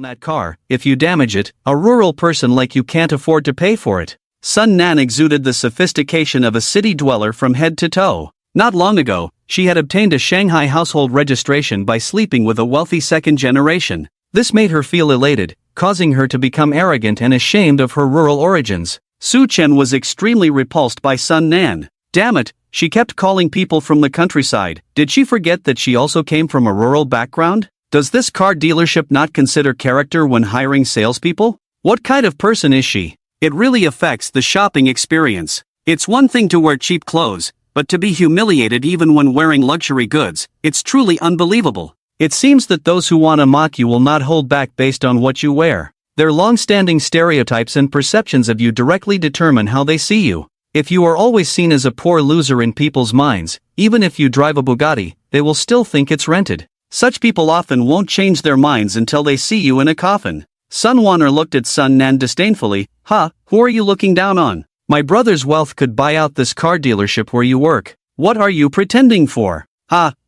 that car. If you damage it, a rural person like you can't afford to pay for it. Sun Nan exuded the sophistication of a city dweller from head to toe. Not long ago, she had obtained a Shanghai household registration by sleeping with a wealthy second generation. This made her feel elated, causing her to become arrogant and ashamed of her rural origins. Su Chen was extremely repulsed by Sun Nan. Damn it, she kept calling people from the countryside. Did she forget that she also came from a rural background? Does this car dealership not consider character when hiring salespeople? What kind of person is she? It really affects the shopping experience. It's one thing to wear cheap clothes, but to be humiliated even when wearing luxury goods, it's truly unbelievable. It seems that those who want to mock you will not hold back based on what you wear. Their long-standing stereotypes and perceptions of you directly determine how they see you. If you are always seen as a poor loser in people's minds, even if you drive a Bugatti, they will still think it's rented. Such people often won't change their minds until they see you in a coffin. Sun Wanner looked at Sun Nan disdainfully. Who are you looking down on? My brother's wealth could buy out this car dealership where you work. What are you pretending for?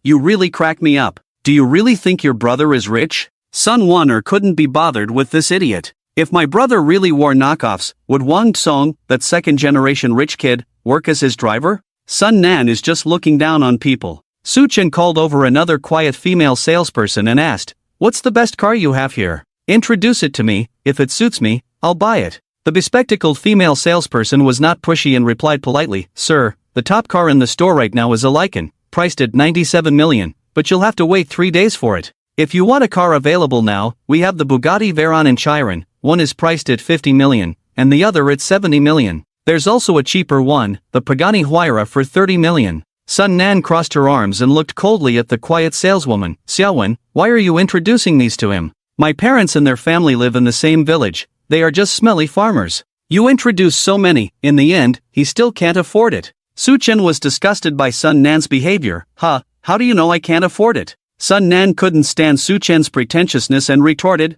You really crack me up. Do you really think your brother is rich? Sun Wanner couldn't be bothered with this idiot. If my brother really wore knockoffs, would Wang Tsong, that second-generation rich kid, work as his driver? Sun Nan is just looking down on people. Su Chen called over another quiet female salesperson and asked, "What's the best car you have here? Introduce it to me. If it suits me, I'll buy it." The bespectacled female salesperson was not pushy and replied politely, "Sir, the top car in the store right now is a Lycan, priced at 97 million, but you'll have to wait 3 days for it. If you want a car available now, we have the Bugatti Veyron and Chiron. One is priced at 50 million, and the other at 70 million. There's also a cheaper one, the Pagani Huayra for 30 million. Sun Nan crossed her arms and looked coldly at the quiet saleswoman. "Xiaowen, why are you introducing these to him? My parents and their family live in the same village. They are just smelly farmers. You introduce so many, in the end, he still can't afford it." Su Chen was disgusted by Sun Nan's behavior. How do you know I can't afford it? Sun Nan couldn't stand Su Chen's pretentiousness and retorted,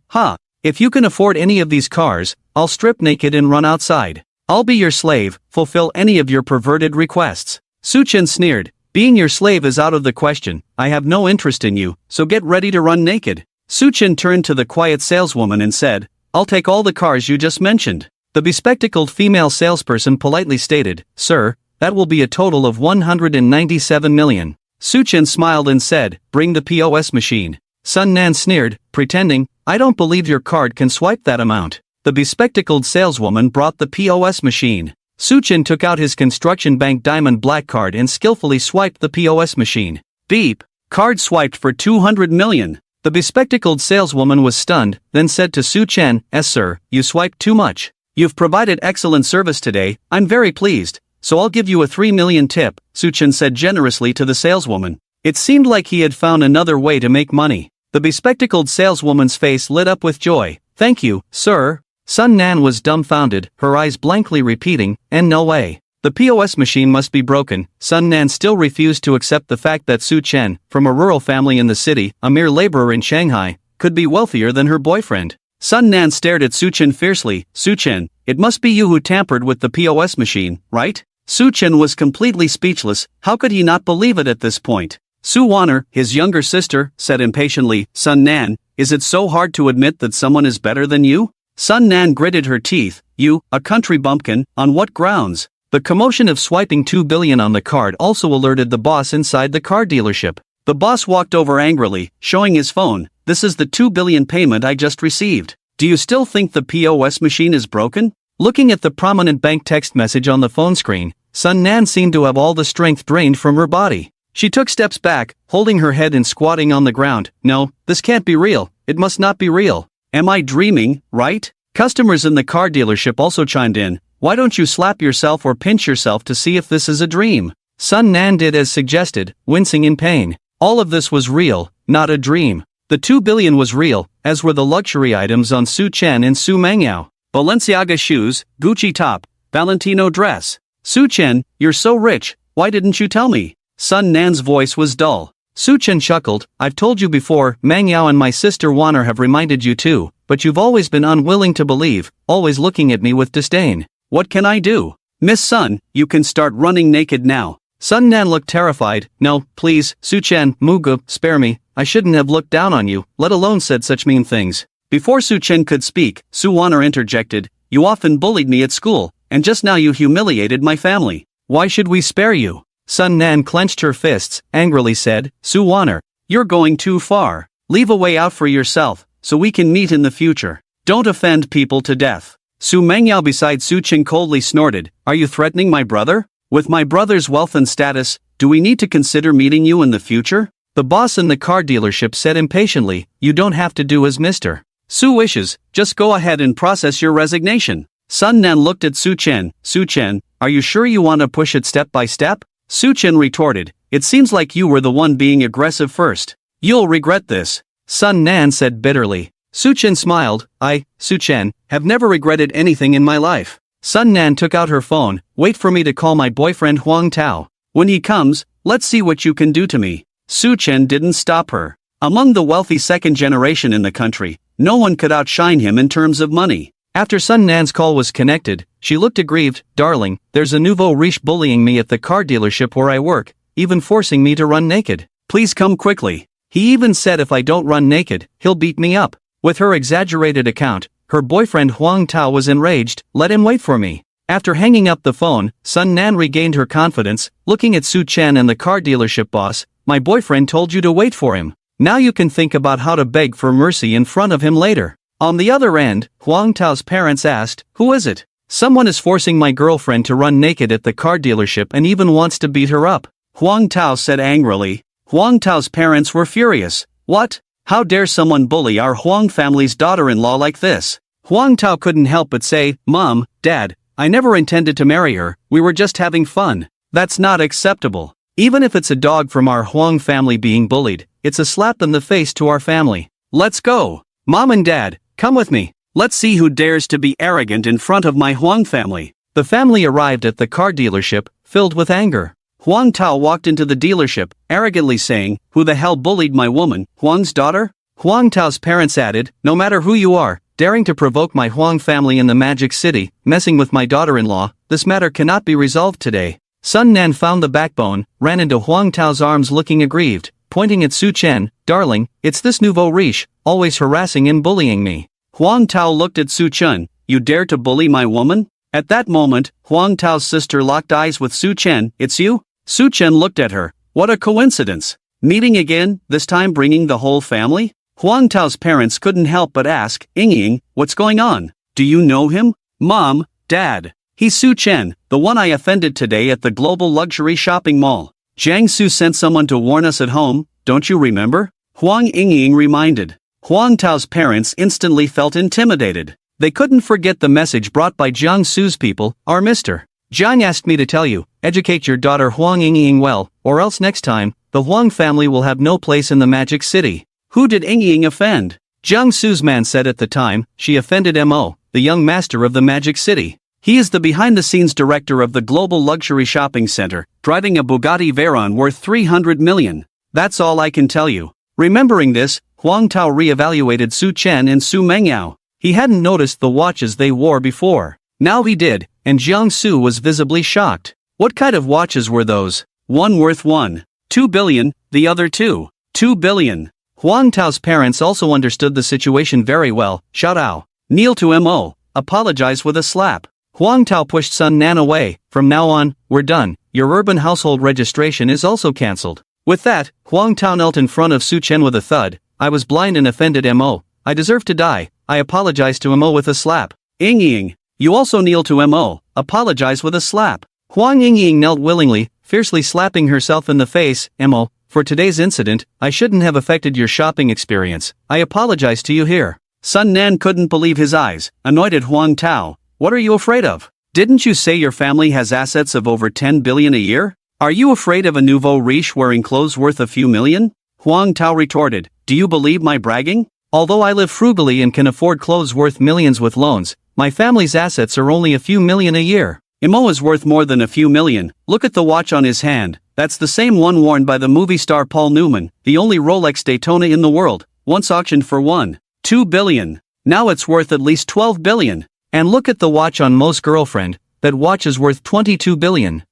"If you can afford any of these cars, I'll strip naked and run outside. I'll be your slave, fulfill any of your perverted requests." Su Chen sneered, "Being your slave is out of the question. I have no interest in you, so get ready to run naked." Su Chen turned to the quiet saleswoman and said, "I'll take all the cars you just mentioned." The bespectacled female salesperson politely stated, "Sir, that will be a total of 197 million. Su Chen smiled and said, "Bring the POS machine." Sun Nan sneered, pretending, "I don't believe your card can swipe that amount." The bespectacled saleswoman brought the POS machine. Su Chen took out his Construction Bank Diamond Black card and skillfully swiped the POS machine. Beep. Card swiped for 200 million. The bespectacled saleswoman was stunned, then said to Su Chen, "Sir, you swiped too much. You've provided excellent service today, I'm very pleased, so I'll give you a 3 million tip," Su Chen said generously to the saleswoman. It seemed like he had found another way to make money. The bespectacled saleswoman's face lit up with joy. "Thank you, sir." Sun Nan was dumbfounded, her eyes blankly repeating, "And no way. The POS machine must be broken." Sun Nan still refused to accept the fact that Su Chen, from a rural family in the city, a mere laborer in Shanghai, could be wealthier than her boyfriend. Sun Nan stared at Su Chen fiercely. "Su Chen, it must be you who tampered with the POS machine, right?" Su Chen was completely speechless. How could he not believe it at this point? Su Wanner, his younger sister, said impatiently, "Sun Nan, is it so hard to admit that someone is better than you?" Sun Nan gritted her teeth. "You, a country bumpkin, on what grounds?" The commotion of swiping 2 billion on the card also alerted the boss inside the car dealership. The boss walked over angrily, showing his phone. "This is the 2 billion payment I just received. Do you still think the POS machine is broken?" Looking at the prominent bank text message on the phone screen, Sun Nan seemed to have all the strength drained from her body. She took steps back, holding her head and squatting on the ground. "No, this can't be real. It must not be real. Am I dreaming, right?" Customers in the car dealership also chimed in. "Why don't you slap yourself or pinch yourself to see if this is a dream?" Sun Nan did as suggested, wincing in pain. All of this was real, not a dream. The 2 billion was real, as were the luxury items on Su Chen and Su Mengyao. Balenciaga shoes, Gucci top, Valentino dress. "Su Chen, you're so rich, why didn't you tell me?" Sun Nan's voice was dull. Su Chen chuckled, "I've told you before, Mengyao and my sister Wanner have reminded you too, but you've always been unwilling to believe, always looking at me with disdain. What can I do?" "Miss Sun, you can start running naked now." Sun Nan looked terrified. "No, please, Su Chen, Mugu, spare me, I shouldn't have looked down on you, let alone said such mean things." Before Su Chen could speak, Su Wanner interjected, "You often bullied me at school, and just now you humiliated my family. Why should we spare you?" Sun Nan clenched her fists, angrily said, "Su Wanner, you're going too far. Leave a way out for yourself, so we can meet in the future. Don't offend people to death." Su Mengyao beside Su Chen coldly snorted, "Are you threatening my brother? With my brother's wealth and status, do we need to consider meeting you in the future?" The boss in the car dealership said impatiently, "You don't have to do as Mr. Su wishes, just go ahead and process your resignation." Sun Nan looked at Su Chen. "Su Chen, are you sure you want to push it step by step?" Su Chen retorted, "It seems like you were the one being aggressive first. You'll regret this," Sun Nan said bitterly. Su Chen smiled, "I, Su Chen, have never regretted anything in my life." Sun Nan took out her phone, "Wait for me to call my boyfriend Huang Tao. When he comes, let's see what you can do to me." Su Chen didn't stop her. Among the wealthy second generation in the country, no one could outshine him in terms of money. After Sun Nan's call was connected, she looked aggrieved. "Darling, there's a nouveau riche bullying me at the car dealership where I work, even forcing me to run naked. Please come quickly. He even said if I don't run naked, he'll beat me up." With her exaggerated account, her boyfriend Huang Tao was enraged. "Let him wait for me." After hanging up the phone, Sun Nan regained her confidence, looking at Su Chen and the car dealership boss. "My boyfriend told you to wait for him. Now you can think about how to beg for mercy in front of him later." On the other end, Huang Tao's parents asked, "Who is it? Someone is forcing my girlfriend to run naked at the car dealership and even wants to beat her up," Huang Tao said angrily. Huang Tao's parents were furious. "What? How dare someone bully our Huang family's daughter-in-law like this?" Huang Tao couldn't help but say, "Mom, Dad, I never intended to marry her, we were just having fun. That's not acceptable. Even if it's a dog from our Huang family being bullied, it's a slap in the face to our family. Let's go. Mom and Dad, come with me. Let's see who dares to be arrogant in front of my Huang family." The family arrived at the car dealership, filled with anger. Huang Tao walked into the dealership, arrogantly saying, "Who the hell bullied my woman, Huang's daughter?" Huang Tao's parents added, "No matter who you are, daring to provoke my Huang family in the Magic City, messing with my daughter-in-law, this matter cannot be resolved today." Sun Nan found the backbone, ran into Huang Tao's arms looking aggrieved, pointing at Su Chen, "Darling, it's this nouveau riche, always harassing and bullying me." Huang Tao looked at Su Chen, "You dare to bully my woman?" At that moment, Huang Tao's sister locked eyes with Su Chen. "It's you?" Su Chen looked at her. "What a coincidence. Meeting again, this time bringing the whole family?" Huang Tao's parents couldn't help but ask, "Ying, what's going on? Do you know him?" "Mom, Dad, he's Su Chen, the one I offended today at the global luxury shopping mall. Jiang Su sent someone to warn us at home, don't you remember?" Huang Ying reminded. Huang Tao's parents instantly felt intimidated. They couldn't forget the message brought by Jiang Su's people, "Our Mr. Jiang asked me to tell you, educate your daughter Huang Ying well, or else next time, the Huang family will have no place in the Magic City." Who did Ying offend? Jiang Su's man said at the time, she offended Mo, the young master of the Magic City. He is the behind-the-scenes director of the global luxury shopping center, driving a Bugatti Veyron worth 300 million. That's all I can tell you. Remembering this, Huang Tao re-evaluated Su Chen and Su Mengyao. He hadn't noticed the watches they wore before. Now he did, and Jiang Su was visibly shocked. What kind of watches were those? One worth 1.2 billion, the other 2 billion. Huang Tao's parents also understood the situation very well. "Xiao Dao, kneel to Mo, apologize with a slap." Huang Tao pushed Sun Nan away. "From now on, we're done. Your urban household registration is also cancelled." With that, Huang Tao knelt in front of Su Chen with a thud. "I was blind and offended Mo. I deserve to die. I apologize to Mo with a slap." "Ying, you also kneel to Mo, apologize with a slap." Huang Ying knelt willingly, fiercely slapping herself in the face. "Mo, for today's incident, I shouldn't have affected your shopping experience. I apologize to you here." Sun Nan couldn't believe his eyes, annoyed at Huang Tao. "What are you afraid of? Didn't you say your family has assets of over 10 billion a year? Are you afraid of a nouveau riche wearing clothes worth a few million?" Huang Tao retorted, "Do you believe my bragging? Although I live frugally and can afford clothes worth millions with loans, my family's assets are only a few million a year. Mo is worth more than a few million. Look at the watch on his hand. That's the same one worn by the movie star Paul Newman, the only Rolex Daytona in the world, once auctioned for 1.2 billion. Now it's worth at least 12 billion. And look at the watch on Mo's girlfriend, that watch is worth 22 billion.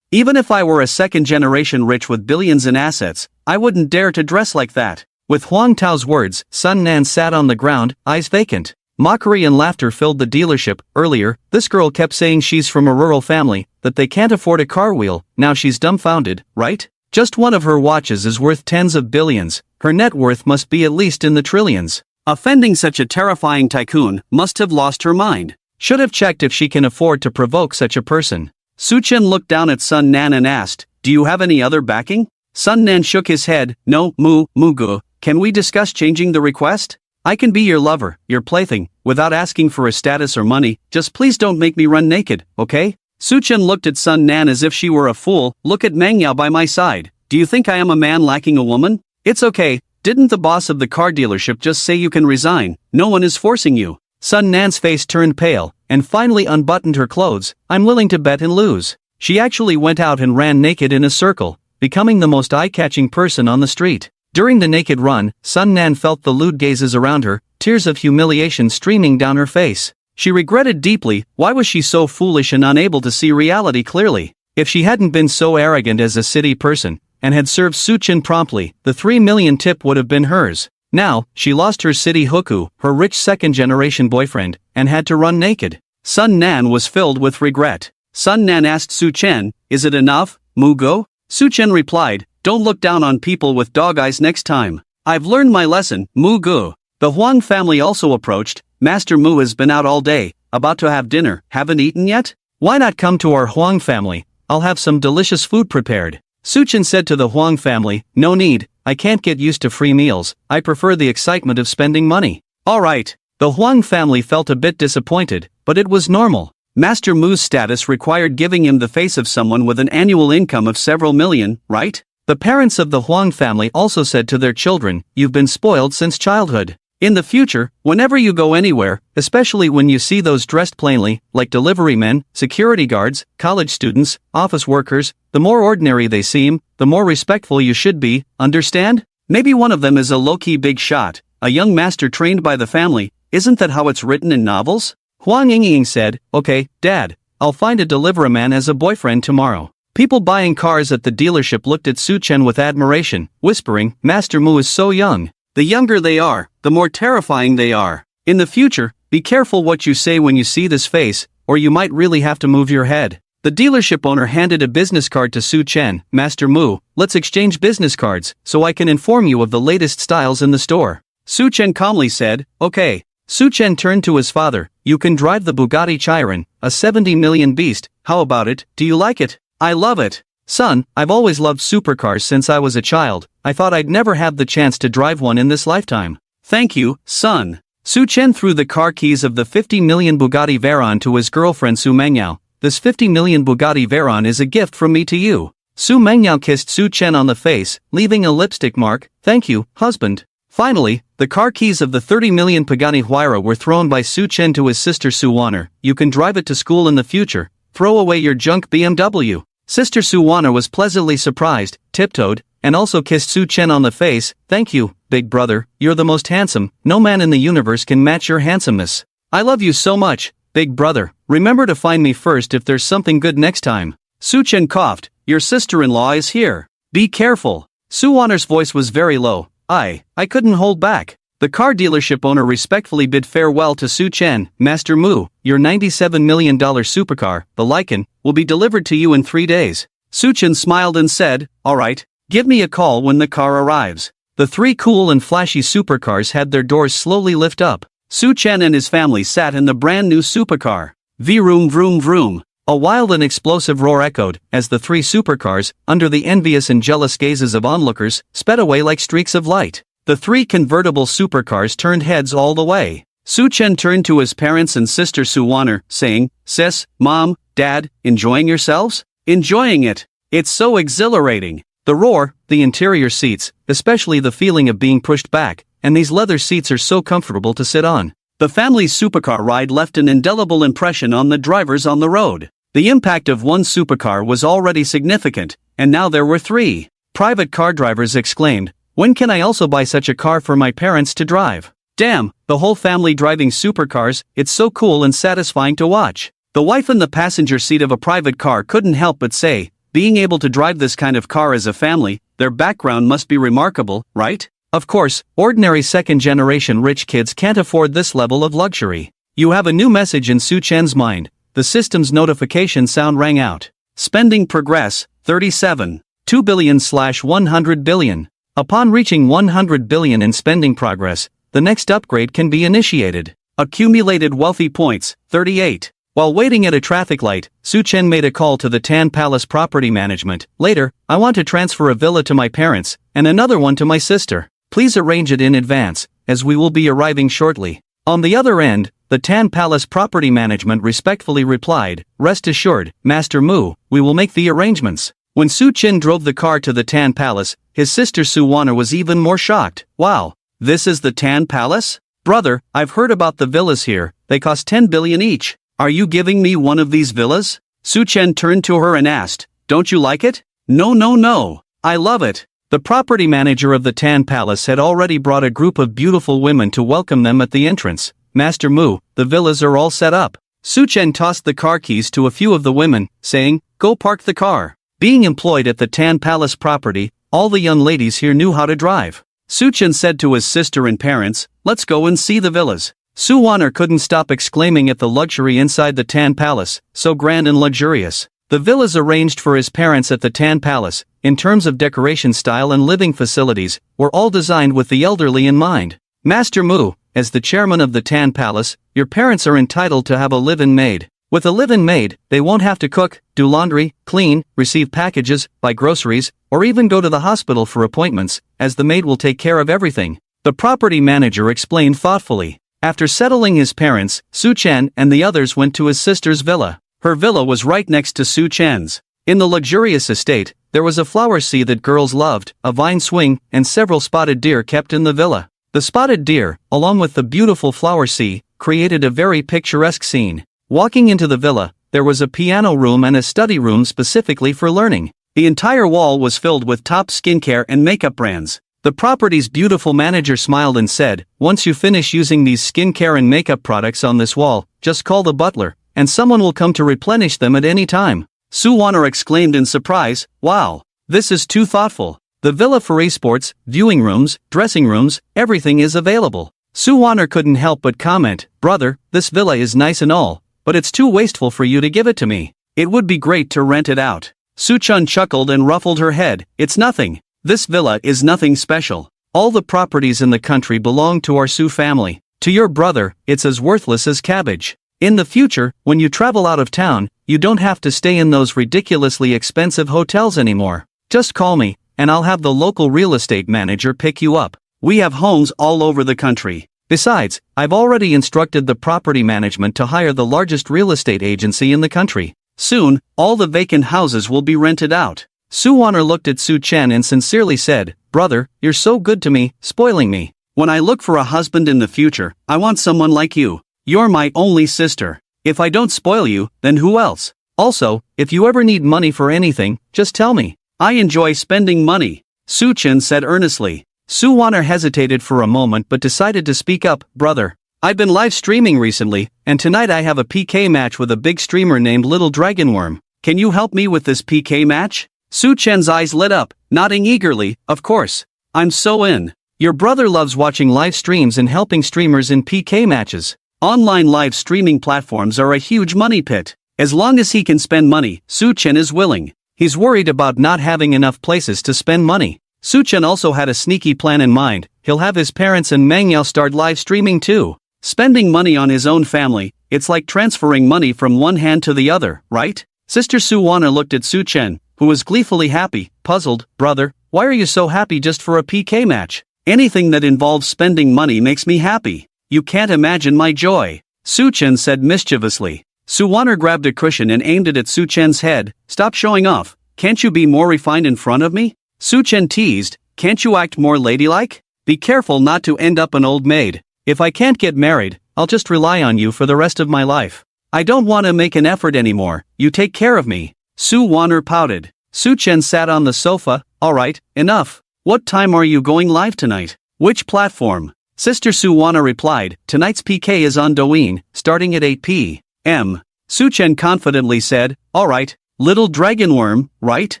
Even if I were a second generation rich with billions in assets, I wouldn't dare to dress like that. With Huang Tao's words, Sun Nan sat on the ground, eyes vacant. Mockery and laughter filled the dealership. Earlier, this girl kept saying she's from a rural family, that they can't afford a car wheel. Now she's dumbfounded, right? Just one of her watches is worth tens of billions. Her net worth must be at least in the trillions. Offending such a terrifying tycoon must have lost her mind. Should have checked if she can afford to provoke such a person. Su Chen looked down at Sun Nan and asked, "Do you have any other backing?" Sun Nan shook his head. "No, Mugu, can we discuss changing the request? I can be your lover, your plaything, without asking for a status or money. Just please don't make me run naked, okay?" Su Chen looked at Sun Nan as if she were a fool. "Look at Meng Yao by my side. Do you think I am a man lacking a woman? It's okay. Didn't the boss of the car dealership just say you can resign? No one is forcing you." Sun Nan's face turned pale, and finally unbuttoned her clothes. "I'm willing to bet and lose." She actually went out and ran naked in a circle, becoming the most eye-catching person on the street. During the naked run, Sun Nan felt the lewd gazes around her, tears of humiliation streaming down her face. She regretted deeply, why was she so foolish and unable to see reality clearly? If she hadn't been so arrogant as a city person, and had served Su Chen promptly, the 3 million tip would have been hers. Now, she lost her city huku, her rich second-generation boyfriend, and had to run naked. Sun Nan was filled with regret. Sun Nan asked Su Chen, "Is it enough, Mugo?" Su Chen replied, "Don't look down on people with dog eyes next time. I've learned my lesson, Mugu." The Huang family also approached. "Master Mu has been out all day, about to have dinner, haven't eaten yet? Why not come to our Huang family? I'll have some delicious food prepared." Su Chen said to the Huang family, "No need, I can't get used to free meals, I prefer the excitement of spending money." Alright. The Huang family felt a bit disappointed, but it was normal. Master Mu's status required giving him the face of someone with an annual income of several million, right? The parents of the Huang family also said to their children, "You've been spoiled since childhood. In the future, whenever you go anywhere, especially when you see those dressed plainly, like delivery men, security guards, college students, office workers, the more ordinary they seem, the more respectful you should be, understand? Maybe one of them is a low-key big shot, a young master trained by the family. Isn't that how it's written in novels?" Huang Yingying said, "Okay, Dad, I'll find a delivery man as a boyfriend tomorrow." People buying cars at the dealership looked at Su Chen with admiration, whispering, "Master Mu is so young. The younger they are, the more terrifying they are. In the future, be careful what you say when you see this face, or you might really have to move your head." The dealership owner handed a business card to Su Chen. "Master Mu, let's exchange business cards, so I can inform you of the latest styles in the store." Su Chen calmly said, "Okay." Su Chen turned to his father. "You can drive the Bugatti Chiron, a 70 million beast, how about it, do you like it?" "I love it. Son, I've always loved supercars since I was a child, I thought I'd never have the chance to drive one in this lifetime." "Thank you, son." Su Chen threw the car keys of the 50 million Bugatti Veyron to his girlfriend Su Mengyao. "This 50 million Bugatti Veyron is a gift from me to you." Su Mengyao kissed Su Chen on the face, leaving a lipstick mark. "Thank you, husband." Finally, the car keys of the 30 million Pagani Huayra were thrown by Su Chen to his sister Su Wanner. "You can drive it to school in the future, throw away your junk BMW." Sister Su Wanner was pleasantly surprised, tiptoed, and also kissed Su Chen on the face. "Thank you, big brother, you're the most handsome, no man in the universe can match your handsomeness. I love you so much, big brother, remember to find me first if there's something good next time." Su Chen coughed, "Your sister-in-law is here. Be careful." Su Wanner's voice was very low. I couldn't hold back. The car dealership owner respectfully bid farewell to Su Chen. "Master Mu, your $97 million supercar, the Lycan, will be delivered to you in 3 days." Su Chen smiled and said, "Alright, give me a call when the car arrives." The 3 cool and flashy supercars had their doors slowly lift up. Su Chen and his family sat in the brand new supercar. Vroom vroom vroom. A wild and explosive roar echoed, as the 3 supercars, under the envious and jealous gazes of onlookers, sped away like streaks of light. The 3 convertible supercars turned heads all the way. Su Chen turned to his parents and sister Su Wanner, saying, "Sis, Mom, Dad, enjoying yourselves?" "Enjoying it. It's so exhilarating." The roar, the interior seats, especially the feeling of being pushed back, and these leather seats are so comfortable to sit on. The family's supercar ride left an indelible impression on the drivers on the road. The impact of one supercar was already significant, and now there were 3. Private car drivers exclaimed, "When can I also buy such a car for my parents to drive?" Damn, the whole family driving supercars, it's so cool and satisfying to watch. The wife in the passenger seat of a private car couldn't help but say, being able to drive this kind of car as a family, their background must be remarkable, right? Of course, ordinary second-generation rich kids can't afford this level of luxury. You have a new message in Su Chen's mind. The system's notification sound rang out. Spending progress, 37. 2 billion/100 billion. Upon reaching 100 billion in spending progress, the next upgrade can be initiated. Accumulated wealthy points, 38. While waiting at a traffic light, Su Chen made a call to the Tan Palace Property Management. Later, I want to transfer a villa to my parents, and another one to my sister. Please arrange it in advance, as we will be arriving shortly. On the other end, the Tan Palace Property Management respectfully replied, "Rest assured, Master Mu, we will make the arrangements." When Su Chen drove the car to the Tan Palace, his sister Su Wana was even more shocked. "Wow, this is the Tan Palace? Brother, I've heard about the villas here, they cost 10 billion each. Are you giving me one of these villas?" Su Chen turned to her and asked, "Don't you like it?" No, I love it." The property manager of the Tan Palace had already brought a group of beautiful women to welcome them at the entrance. "Master Mu, the villas are all set up." Su Chen tossed the car keys to a few of the women, saying, "Go park the car." Being employed at the Tan Palace property, all the young ladies here knew how to drive. Su Chen said to his sister and parents, "Let's go and see the villas." Su Waner couldn't stop exclaiming at the luxury inside the Tan Palace, so grand and luxurious. The villas arranged for his parents at the Tan Palace, in terms of decoration style and living facilities, were all designed with the elderly in mind. "Master Mu, as the chairman of the Tan Palace, your parents are entitled to have a live-in maid. With a live-in maid, they won't have to cook, do laundry, clean, receive packages, buy groceries, or even go to the hospital for appointments, as the maid will take care of everything," the property manager explained thoughtfully. After settling his parents, Su Chen and the others went to his sister's villa. Her villa was right next to Su Chen's. In the luxurious estate, there was a flower sea that girls loved, a vine swing, and several spotted deer kept in the villa. The spotted deer, along with the beautiful flower sea, created a very picturesque scene. Walking into the villa, there was a piano room and a study room specifically for learning. The entire wall was filled with top skincare and makeup brands. The property's beautiful manager smiled and said, "Once you finish using these skincare and makeup products on this wall, just call the butler, and someone will come to replenish them at any time." Su Waner exclaimed in surprise, "Wow, this is too thoughtful. The villa for esports, viewing rooms, dressing rooms, everything is available." Su Waner couldn't help but comment, "Brother, this villa is nice and all, but it's too wasteful for you to give it to me. It would be great to rent it out." Su Chen chuckled and ruffled her head, "It's nothing. This villa is nothing special. All the properties in the country belong to our Su family. To your brother, it's as worthless as cabbage. In the future, when you travel out of town, you don't have to stay in those ridiculously expensive hotels anymore. Just call me, and I'll have the local real estate manager pick you up. We have homes all over the country. Besides, I've already instructed the property management to hire the largest real estate agency in the country. Soon, all the vacant houses will be rented out." Su Waner looked at Su Chen and sincerely said, "Brother, you're so good to me, spoiling me. When I look for a husband in the future, I want someone like you. You're my only sister. If I don't spoil you, then who else? Also, if you ever need money for anything, just tell me. I enjoy spending money," Su Chen said earnestly. Su Waner hesitated for a moment but decided to speak up, "Brother, I've been live streaming recently, and tonight I have a PK match with a big streamer named Little Dragonworm. Can you help me with this PK match?" Su Chen's eyes lit up, nodding eagerly, "Of course. I'm so in. Your brother loves watching live streams and helping streamers in PK matches. Online live streaming platforms are a huge money pit. As long as he can spend money, Su Chen is willing. He's worried about not having enough places to spend money." Su Chen also had a sneaky plan in mind. He'll have his parents and Meng Yao start live streaming too. Spending money on his own family, it's like transferring money from one hand to the other, right? Sister Su Waner looked at Su Chen, who was gleefully happy, puzzled. "Brother, why are you so happy just for a PK match? Anything that involves spending money makes me happy. You can't imagine my joy," Su Chen said mischievously. Su Waner grabbed a cushion and aimed it at Su Chen's head. "Stop showing off. Can't you be more refined in front of me?" Su Chen teased, "Can't you act more ladylike? Be careful not to end up an old maid. If I can't get married, I'll just rely on you for the rest of my life. I don't want to make an effort anymore, you take care of me." Su Waner pouted. Su Chen sat on the sofa. "Alright, enough. What time are you going live tonight? Which platform?" Sister Su Waner replied, "Tonight's PK is on Douyin, starting at 8 p.m. Su Chen confidently said, "Alright, Little Dragonworm, right?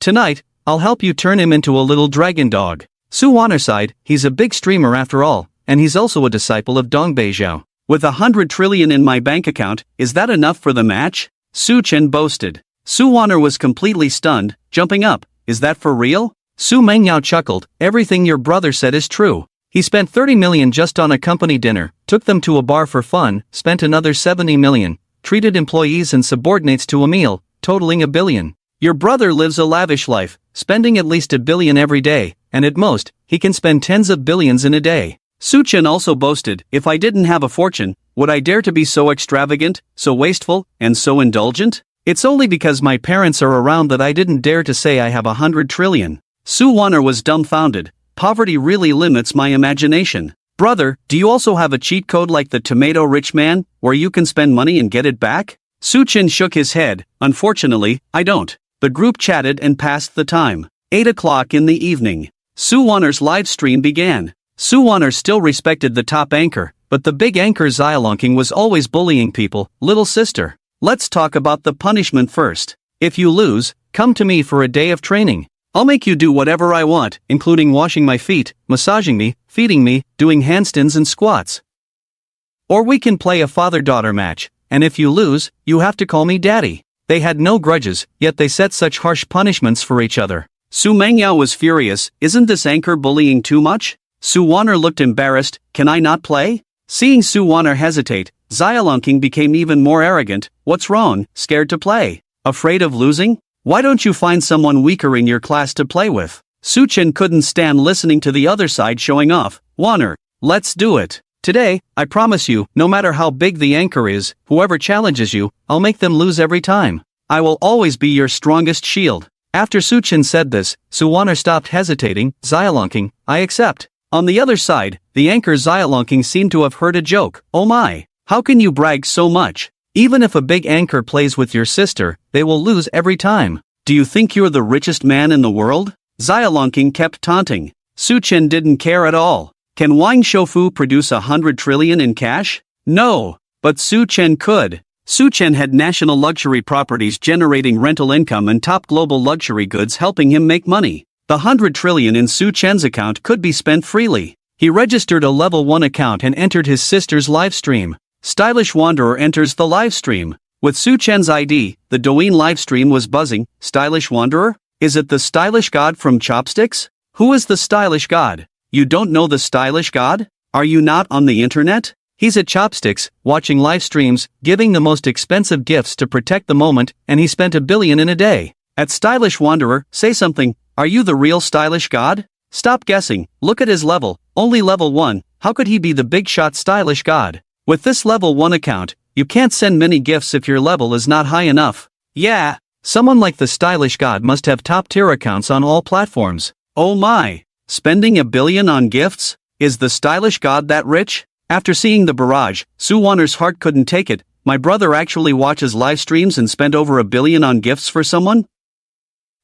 Tonight, I'll help you turn him into a little dragon dog." Su Wan'er sighed, he's a big streamer after all, and he's also a disciple of Dong Beijiao. With 100 trillion in my bank account, is that enough for the match? Su Chen boasted. Su Wan'er was completely stunned, jumping up, is that for real? Su Mengyao chuckled, everything your brother said is true. He spent 30 million just on a company dinner, took them to a bar for fun, spent another 70 million, treated employees and subordinates to a meal, totaling $1 billion. Your brother lives a lavish life, spending at least $1 billion every day, and at most, he can spend tens of billions in a day. Su Chen also boasted, if I didn't have a fortune, would I dare to be so extravagant, so wasteful, and so indulgent? It's only because my parents are around that I didn't dare to say I have 100 trillion. Su Wan'er was dumbfounded. Poverty really limits my imagination. Brother, do you also have a cheat code like the tomato rich man, where you can spend money and get it back? Su Chen shook his head, unfortunately, I don't. The group chatted and passed the time. 8 o'clock in the evening. Su Wan'er's live stream began. Su Wan'er still respected the top anchor, but the big anchor Xiaolonqing was always bullying people. Little sister, let's talk about the punishment first. If you lose, come to me for a day of training. I'll make you do whatever I want, including washing my feet, massaging me, feeding me, doing handstands and squats. Or we can play a father-daughter match, and if you lose, you have to call me daddy. They had no grudges, yet they set such harsh punishments for each other. Su Mengyao was furious, isn't this anchor bullying too much? Su Wan'er looked embarrassed, can I not play? Seeing Su Wan'er hesitate, Xiaolonqing became even more arrogant, what's wrong, scared to play? Afraid of losing? Why don't you find someone weaker in your class to play with? Su Chen couldn't stand listening to the other side showing off. Wan'er, let's do it. Today, I promise you, no matter how big the anchor is, whoever challenges you, I'll make them lose every time. I will always be your strongest shield. After Su Chen said this, Su Wan'er stopped hesitating. Xiaolonqing, I accept. On the other side, the anchor Xiaolonqing seemed to have heard a joke. Oh my, how can you brag so much? Even if a big anchor plays with your sister, they will lose every time. Do you think you're the richest man in the world? Xiaolonqing kept taunting. Su Chen didn't care at all. Can Wang Shoufu produce 100 trillion in cash? No, but Su Chen could. Su Chen had national luxury properties generating rental income and top global luxury goods helping him make money. The 100 trillion in Su Chen's account could be spent freely. He registered a level 1 account and entered his sister's live stream. Stylish Wanderer enters the live stream. With Su Chen's ID, the Douyin live stream was buzzing. Stylish Wanderer? Is it the stylish god from Chopsticks? Who is the stylish god? You don't know the stylish god? Are you not on the internet? He's at Chopsticks, watching live streams, giving the most expensive gifts to protect the moment, and he spent $1 billion in a day. At Stylish Wanderer, say something, are you the real stylish god? Stop guessing, look at his level, only level 1, how could he be the big shot stylish god? With this level 1 account, you can't send many gifts if your level is not high enough. Yeah, someone like the stylish god must have top tier accounts on all platforms. Oh my, spending $1 billion on gifts? Is the stylish god that rich? After seeing the barrage, Su Wan'er's heart couldn't take it. My brother actually watches live streams and spent over $1 billion on gifts for someone?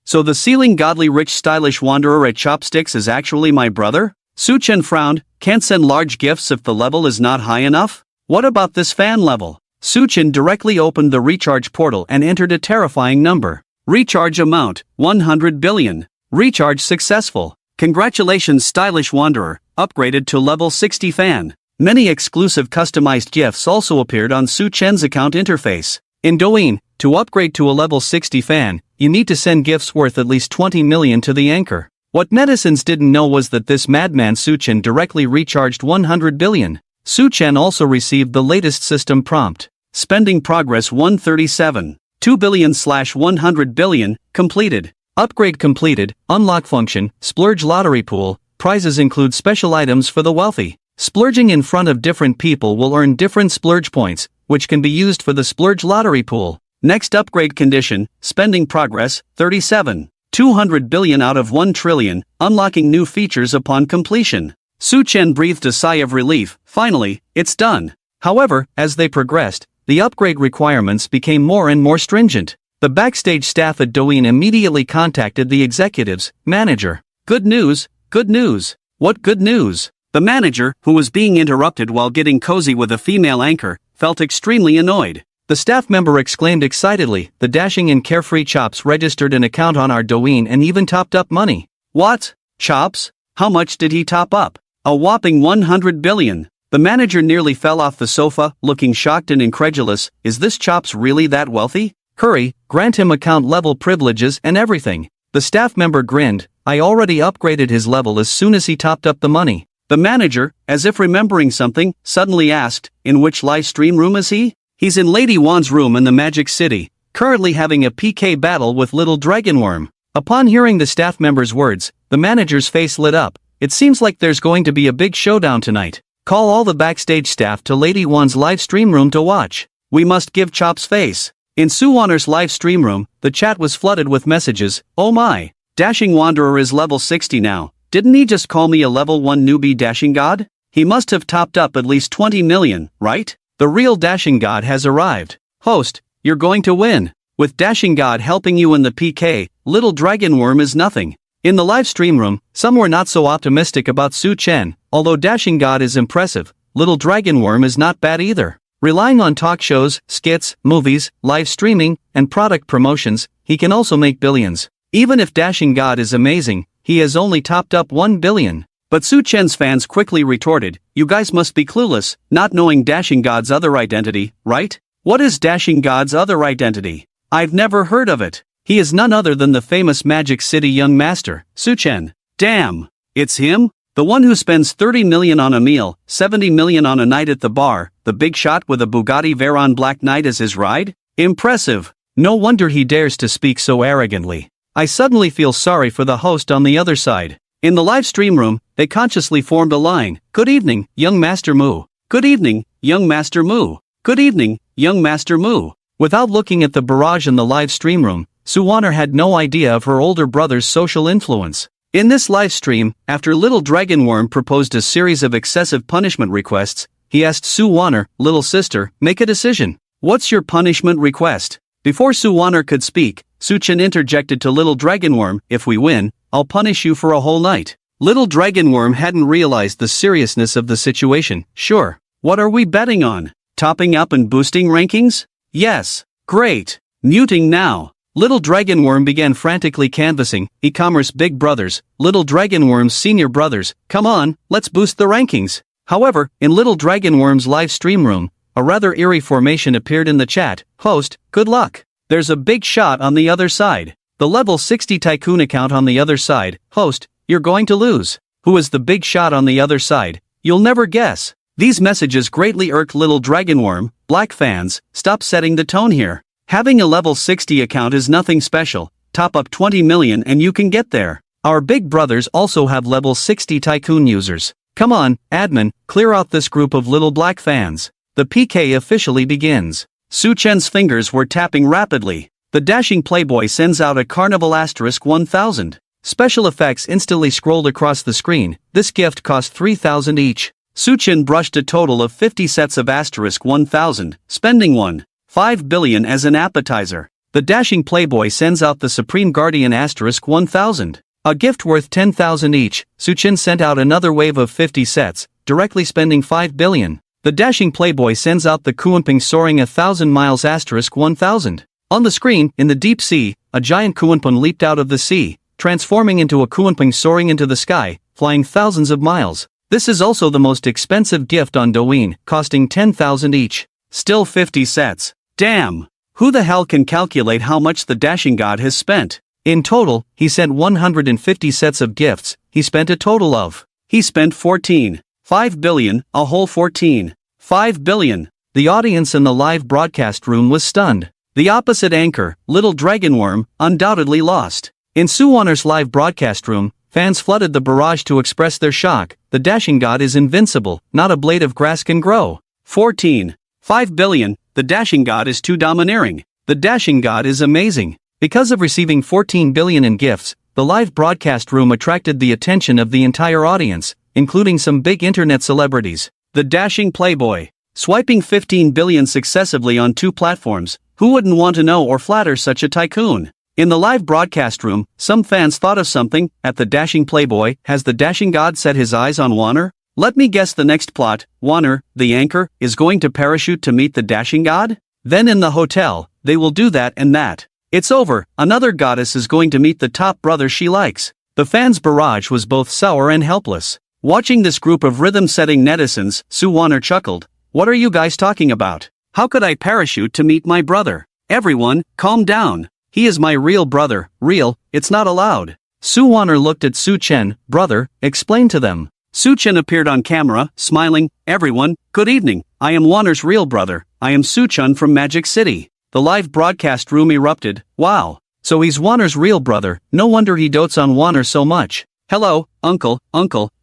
So the ceiling godly rich stylish wanderer at Chopsticks is actually my brother? Su Chen frowned, can't send large gifts if the level is not high enough? What about this fan level? Su Chen directly opened the recharge portal and entered a terrifying number. Recharge amount, 100 billion. Recharge successful. Congratulations stylish wanderer, upgraded to level 60 fan. Many exclusive customized gifts also appeared on Su Chen's account interface. In Douyin, to upgrade to a level 60 fan, you need to send gifts worth at least 20 million to the anchor. What netizens didn't know was that this madman Su Chen directly recharged 100 billion. Su Chen also received the latest system prompt. Spending progress 137. 2 billion/100 billion, completed. Upgrade completed, unlock function, splurge lottery pool, prizes include special items for the wealthy. Splurging in front of different people will earn different splurge points, which can be used for the splurge lottery pool. Next upgrade condition, spending progress, 37. 200 billion out of 1 trillion, unlocking new features upon completion. Su Chen breathed a sigh of relief, finally, it's done. However, as they progressed, the upgrade requirements became more and more stringent. The backstage staff at Douyin immediately contacted the executives. Manager. Good news, good news. What good news? The manager, who was being interrupted while getting cozy with a female anchor, felt extremely annoyed. The staff member exclaimed excitedly, the dashing and carefree Chops registered an account on our Douyin and even topped up money. What? Chops? How much did he top up? A whopping 100 billion. The manager nearly fell off the sofa, looking shocked and incredulous. Is this Chops really that wealthy? Hurry, grant him account level privileges and everything. The staff member grinned. I already upgraded his level as soon as he topped up the money. The manager, as if remembering something, suddenly asked, in which live stream room is he? He's in Lady Wan's room in the Magic City, currently having a PK battle with Little Dragonworm. Upon hearing the staff member's words, the manager's face lit up. It seems like there's going to be a big showdown tonight. Call all the backstage staff to Lady Wan's live stream room to watch. We must give Chops face. In Sue Warner's live stream room, the chat was flooded with messages. Oh my, Dashing Wanderer is level 60 now. Didn't he just call me a level 1 newbie Dashing God? He must have topped up at least 20 million, right? The real Dashing God has arrived. Host, you're going to win. With Dashing God helping you in the PK, Little Dragonworm is nothing. In the live stream room, some were not so optimistic about Su Chen. Although Dashing God is impressive, Little Dragonworm is not bad either. Relying on talk shows, skits, movies, live streaming, and product promotions, he can also make billions. Even if Dashing God is amazing, he has only topped up 1 billion. But Su Chen's fans quickly retorted, you guys must be clueless, not knowing Dashing God's other identity, right? What is Dashing God's other identity? I've never heard of it. He is none other than the famous Magic City young master, Su Chen. Damn! It's him? The one who spends 30 million on a meal, 70 million on a night at the bar, the big shot with a Bugatti Veyron Black Knight as his ride? Impressive! No wonder he dares to speak so arrogantly. I suddenly feel sorry for the host on the other side. In the live stream room, they consciously formed a line. Good evening, young Master Mu. Good evening, young Master Mu. Good evening, young Master Mu. Without looking at the barrage in the live stream room, Su Warner had no idea of her older brother's social influence. In this live stream, after Little Dragonworm proposed a series of excessive punishment requests, he asked Su Warner, little sister, make a decision. What's your punishment request? Before Su Warner could speak, Su Chen interjected to Little Dragonworm, if we win, I'll punish you for a whole night. Little Dragonworm hadn't realized the seriousness of the situation. Sure. What are we betting on? Topping up and boosting rankings? Yes. Great. Muting now. Little Dragonworm began frantically canvassing e-commerce big brothers, Little Dragonworm's senior brothers. Come on, let's boost the rankings. However, in Little Dragonworm's live stream room, a rather eerie formation appeared in the chat. Host, good luck. There's a big shot on the other side. The level 60 tycoon account on the other side. Host, you're going to lose. Who is the big shot on the other side? You'll never guess. These messages greatly irked Little Dragonworm. Black fans, stop setting the tone here. Having a level 60 account is nothing special. Top up 20 million and you can get there. Our big brothers also have level 60 tycoon users. Come on, admin, clear out this group of little black fans. The PK officially begins. Su Chen's fingers were tapping rapidly. The dashing playboy sends out a Carnival * 1000. Special effects instantly scrolled across the screen. This gift cost 3,000 each. Su Chen brushed a total of 50 sets of * 1000, spending 1.5 billion as an appetizer. The dashing playboy sends out the Supreme Guardian * 1000. A gift worth 10,000 each. Su Chen sent out another wave of 50 sets, directly spending 5 billion. The dashing playboy sends out the Kuanping soaring 1,000 miles * 1000. On the screen, in the deep sea, a giant Kuanping leaped out of the sea, transforming into a Kuanping soaring into the sky, flying thousands of miles. This is also the most expensive gift on Douyin, costing 10,000 each. Still 50 sets. Damn! Who the hell can calculate how much the dashing god has spent? In total, he sent 150 sets of gifts. He spent a total of. He spent 14.5 billion, a whole 14.5 billion. The audience in the live broadcast room was stunned. The opposite anchor, Little Dragonworm, undoubtedly lost. In Su Warner's live broadcast room, fans flooded the barrage to express their shock. The dashing god is invincible, not a blade of grass can grow. 14.5 billion, the dashing god is too domineering. The dashing god is amazing. Because of receiving 14 billion in gifts, the live broadcast room attracted the attention of the entire audience, including some big internet celebrities. The dashing playboy, swiping 15 billion successively on 2 platforms. Who wouldn't want to know or flatter such a tycoon? In the live broadcast room, some fans thought of something. At the dashing playboy, has the dashing god set his eyes on Warner? Let me guess the next plot. Warner, the anchor, is going to parachute to meet the dashing god? Then in the hotel, they will do that and that. It's over, another goddess is going to meet the top brother she likes. The fans' barrage was both sour and helpless. Watching this group of rhythm-setting netizens, Sue Warner chuckled. "What are you guys talking about? How could I parachute to meet my brother? Everyone, calm down. He is my real brother. Real, it's not allowed." Sue Warner looked at Sue Chen. "Brother, explain to them." Sue Chen appeared on camera, smiling. "Everyone, good evening. I am Warner's real brother. I am Sue Chen from Magic City." The live broadcast room erupted. "Wow. So he's Warner's real brother. No wonder he dotes on Warner so much. Hello, uncle,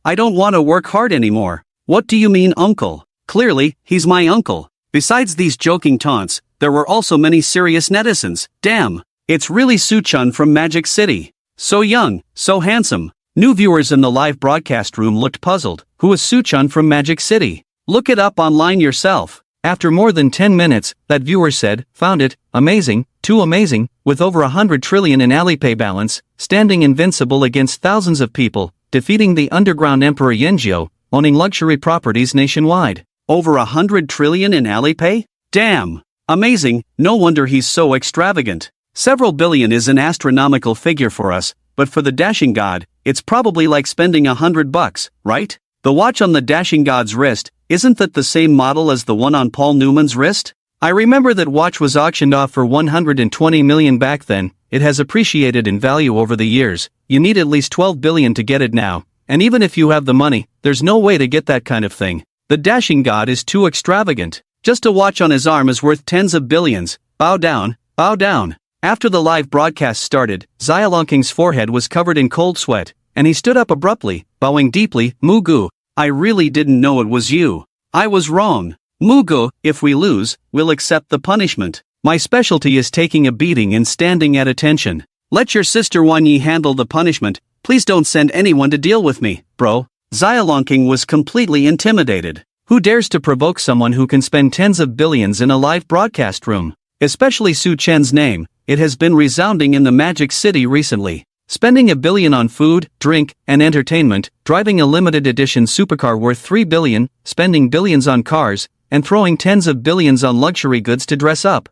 I don't want to work hard anymore." "What do you mean, uncle? Clearly, he's my uncle." Besides these joking taunts, there were also many serious netizens. "Damn, it's really Sue Chen from Magic City. So young, so handsome." New viewers in the live broadcast room looked puzzled. Who is Sue Chen from Magic City? Look it up online yourself. After more than 10 minutes, that viewer said, "Found it, amazing, too amazing, with over 100 trillion in Alipay balance, standing invincible against thousands of people, defeating the underground emperor Yanjiao, owning luxury properties nationwide." Over 100 trillion in Alipay? Damn! Amazing, no wonder he's so extravagant. Several billion is an astronomical figure for us, but for the dashing god, it's probably like spending $100, right? The watch on the dashing god's wrist, isn't that the same model as the one on Paul Newman's wrist? I remember that watch was auctioned off for 120 million back then. It has appreciated in value over the years. You need at least 12 billion to get it now, and even if you have the money, there's no way to get that kind of thing. The dashing god is too extravagant. Just a watch on his arm is worth tens of billions. Bow down, bow down. After the live broadcast started, Xia Longqing's forehead was covered in cold sweat, and he stood up abruptly, bowing deeply. "Mugu, I really didn't know it was you. I was wrong. Mugu, if we lose, we'll accept the punishment. My specialty is taking a beating and standing at attention. Let your sister Wanyi handle the punishment. Please don't send anyone to deal with me, bro." Xia Longqing was completely intimidated. Who dares to provoke someone who can spend tens of billions in a live broadcast room? Especially Sue Chen's name, it has been resounding in the Magic City recently. Spending $1 billion on food, drink, and entertainment, driving a limited edition supercar worth $3 billion, spending billions on cars, and throwing tens of billions on luxury goods to dress up.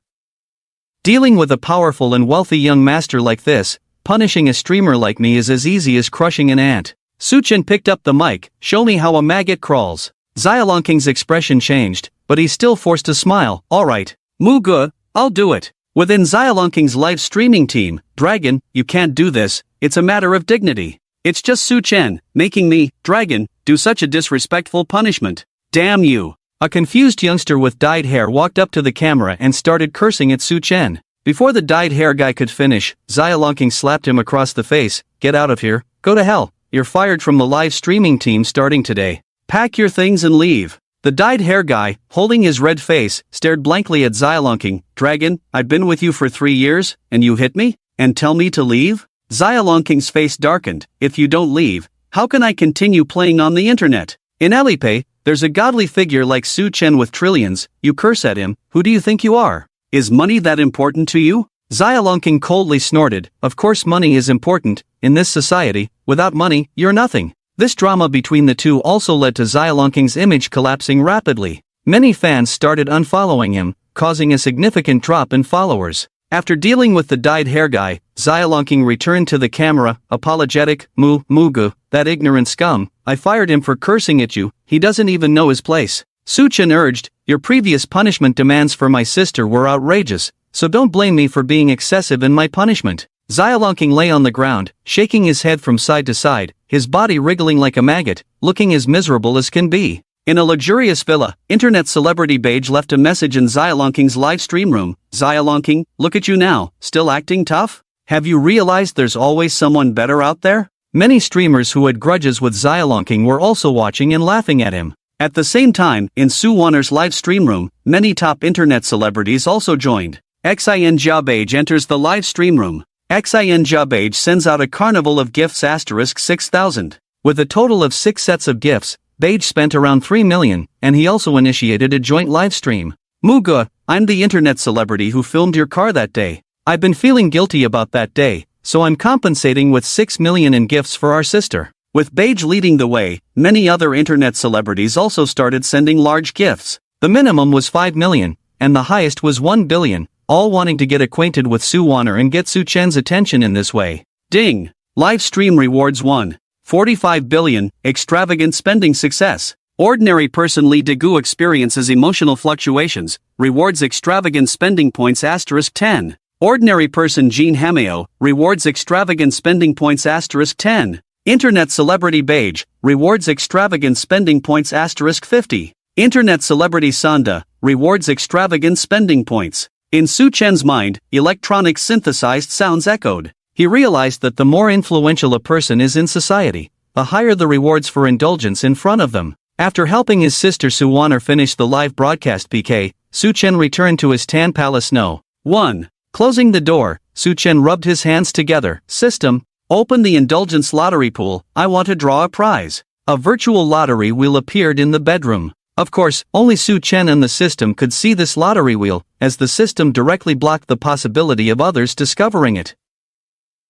Dealing with a powerful and wealthy young master like this, punishing a streamer like me is as easy as crushing an ant. Sue Chen picked up the mic. "Show me how a maggot crawls." Xia Longqing's expression changed, but he still forced a smile. "Alright, Mugu, I'll do it." Within Xia Longqing's live streaming team, "Dragon, you can't do this, it's a matter of dignity. It's just Sue Chen, making me, Dragon, do such a disrespectful punishment. Damn you." A confused youngster with dyed hair walked up to the camera and started cursing at Sue Chen. Before the dyed hair guy could finish, Xia Longqing slapped him across the face. "Get out of here, go to hell, you're fired from the live streaming team starting today. Pack your things and leave." The dyed hair guy, holding his red face, stared blankly at Xia Longqing. "Dragon, I've been with you for 3 years, and you hit me? And tell me to leave?" Xia Longqing's face darkened. "If you don't leave, how can I continue playing on the internet? In Alipay, there's a godly figure like Sue Chen with trillions. You curse at him. Who do you think you are? Is money that important to you?" Xia Longqing coldly snorted. "Of course money is important. In this society, without money, you're nothing." This drama between the two also led to Xia Longqing's image collapsing rapidly. Many fans started unfollowing him, causing a significant drop in followers. After dealing with the dyed hair guy, Xia Longqing returned to the camera, apologetic. Mugu, that ignorant scum, I fired him for cursing at you, he doesn't even know his place." Sue Chen urged, "Your previous punishment demands for my sister were outrageous, so don't blame me for being excessive in my punishment." Xia Longqing lay on the ground, shaking his head from side to side, his body wriggling like a maggot, looking as miserable as can be. In a luxurious villa, internet celebrity Beige left a message in Xia Longqing's live stream room. "Xia Longqing, look at you now, still acting tough? Have you realized there's always someone better out there?" Many streamers who had grudges with Xia Longqing were also watching and laughing at him. At the same time, in Sue Warner's live stream room, many top internet celebrities also joined. Xin Beige enters the live stream room. Xin Beige sends out a carnival of gifts *6000. With a total of 6 sets of gifts, Beige spent around 3 million, and he also initiated a joint live stream. "Mugu, I'm the internet celebrity who filmed your car that day. I've been feeling guilty about that day, so I'm compensating with 6 million in gifts for our sister." With Beige leading the way, many other internet celebrities also started sending large gifts. The minimum was 5 million, and the highest was 1 billion. All wanting to get acquainted with Sue Warner and get Sue Chen's attention in this way. Ding! Live stream rewards 1. 45 billion, extravagant spending success. Ordinary person Lee Daegu experiences emotional fluctuations, rewards extravagant spending points *10. Ordinary person Jean Hameo, rewards extravagant spending points *10. Internet celebrity Beige, rewards extravagant spending points *50. Internet celebrity Sanda, rewards extravagant spending points. In Su Chen's mind, electronic synthesized sounds echoed. He realized that the more influential a person is in society, the higher the rewards for indulgence in front of them. After helping his sister Su Waner finish the live broadcast PK, Su Chen returned to his Tan Palace No. 1. Closing the door, Su Chen rubbed his hands together. System, open the indulgence lottery pool, I want to draw a prize. A virtual lottery wheel appeared in the bedroom. Of course, only Su Chen and the system could see this lottery wheel, as the system directly blocked the possibility of others discovering it.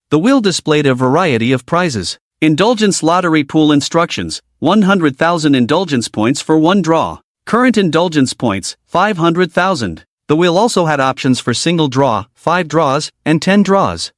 The wheel displayed a variety of prizes. Indulgence lottery pool instructions, 100,000 indulgence points for one draw. Current indulgence points, 500,000. The wheel also had options for single draw, 5 draws, and 10 draws.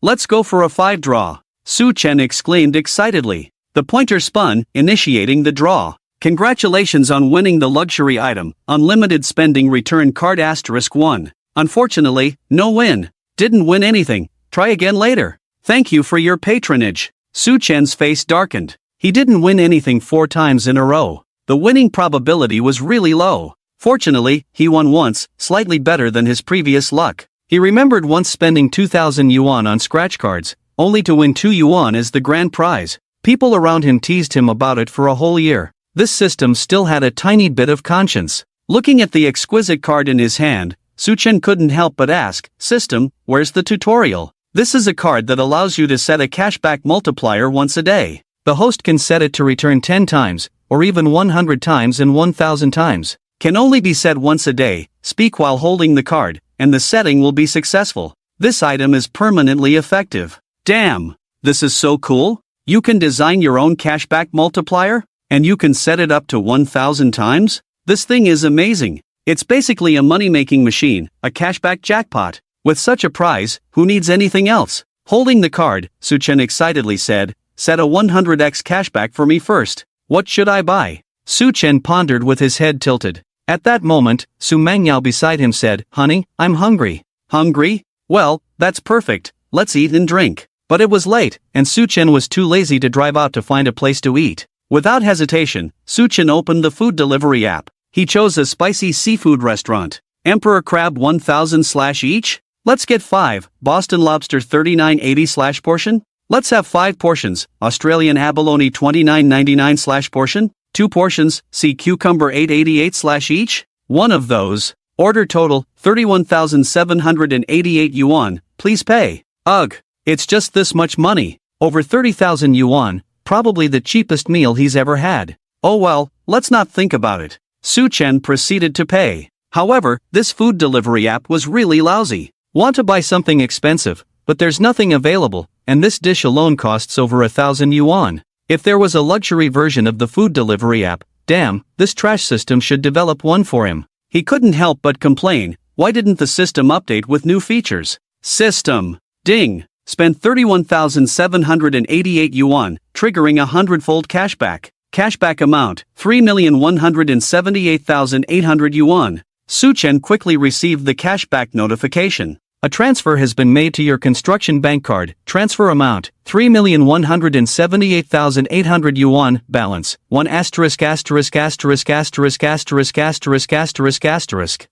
Let's go for a 5 draw, Su Chen exclaimed excitedly. The pointer spun, initiating the draw. Congratulations on winning the luxury item, unlimited spending return card *1. Unfortunately, no win. Didn't win anything, try again later. Thank you for your patronage. Su Chen's face darkened. He didn't win anything 4 times in a row. The winning probability was really low. Fortunately, he won once, slightly better than his previous luck. He remembered once spending 2,000 yuan on scratch cards, only to win 2 yuan as the grand prize. People around him teased him about it for a whole year. This system still had a tiny bit of conscience. Looking at the exquisite card in his hand, Su Chen couldn't help but ask, System, where's the tutorial? This is a card that allows you to set a cashback multiplier once a day. The host can set it to return 10 times, or even 100 times and 1,000 times. Can only be set once a day, speak while holding the card, and the setting will be successful. This item is permanently effective. Damn! This is so cool! You can design your own cashback multiplier? And you can set it up to 1,000 times? This thing is amazing. It's basically a money-making machine, a cashback jackpot. With such a prize, who needs anything else? Holding the card, Su Chen excitedly said, set a 100x cashback for me first. What should I buy? Su Chen pondered with his head tilted. At that moment, Su Mangyao beside him said, Honey, I'm hungry. Hungry? Well, that's perfect. Let's eat and drink. But it was late, and Su Chen was too lazy to drive out to find a place to eat. Without hesitation, Su Chen opened the food delivery app. He chose a spicy seafood restaurant. Emperor crab 1,000/ each? Let's get 5. Boston lobster 39.80/ portion? Let's have 5 portions. Australian abalone 29.99/ portion? 2 portions. Sea cucumber 8.88/ each? One of those. Order total, 31,788 yuan, please pay. Ugh, it's just this much money. Over 30,000 yuan. Probably the cheapest meal he's ever had. Oh well, let's not think about it. Su Chen proceeded to pay. However, this food delivery app was really lousy. Want to buy something expensive, but there's nothing available, and this dish alone costs over 1,000 yuan. If there was a luxury version of the food delivery app, damn, this trash system should develop one for him. He couldn't help but complain, why didn't the system update with new features? System. Ding. Spent 31,788 yuan, triggering a 100-fold cashback. Cashback amount, 3,178,800 yuan. Su Chen quickly received the cashback notification. A transfer has been made to your construction bank card. Transfer amount, 3,178,800 yuan. Balance, 1 ************************.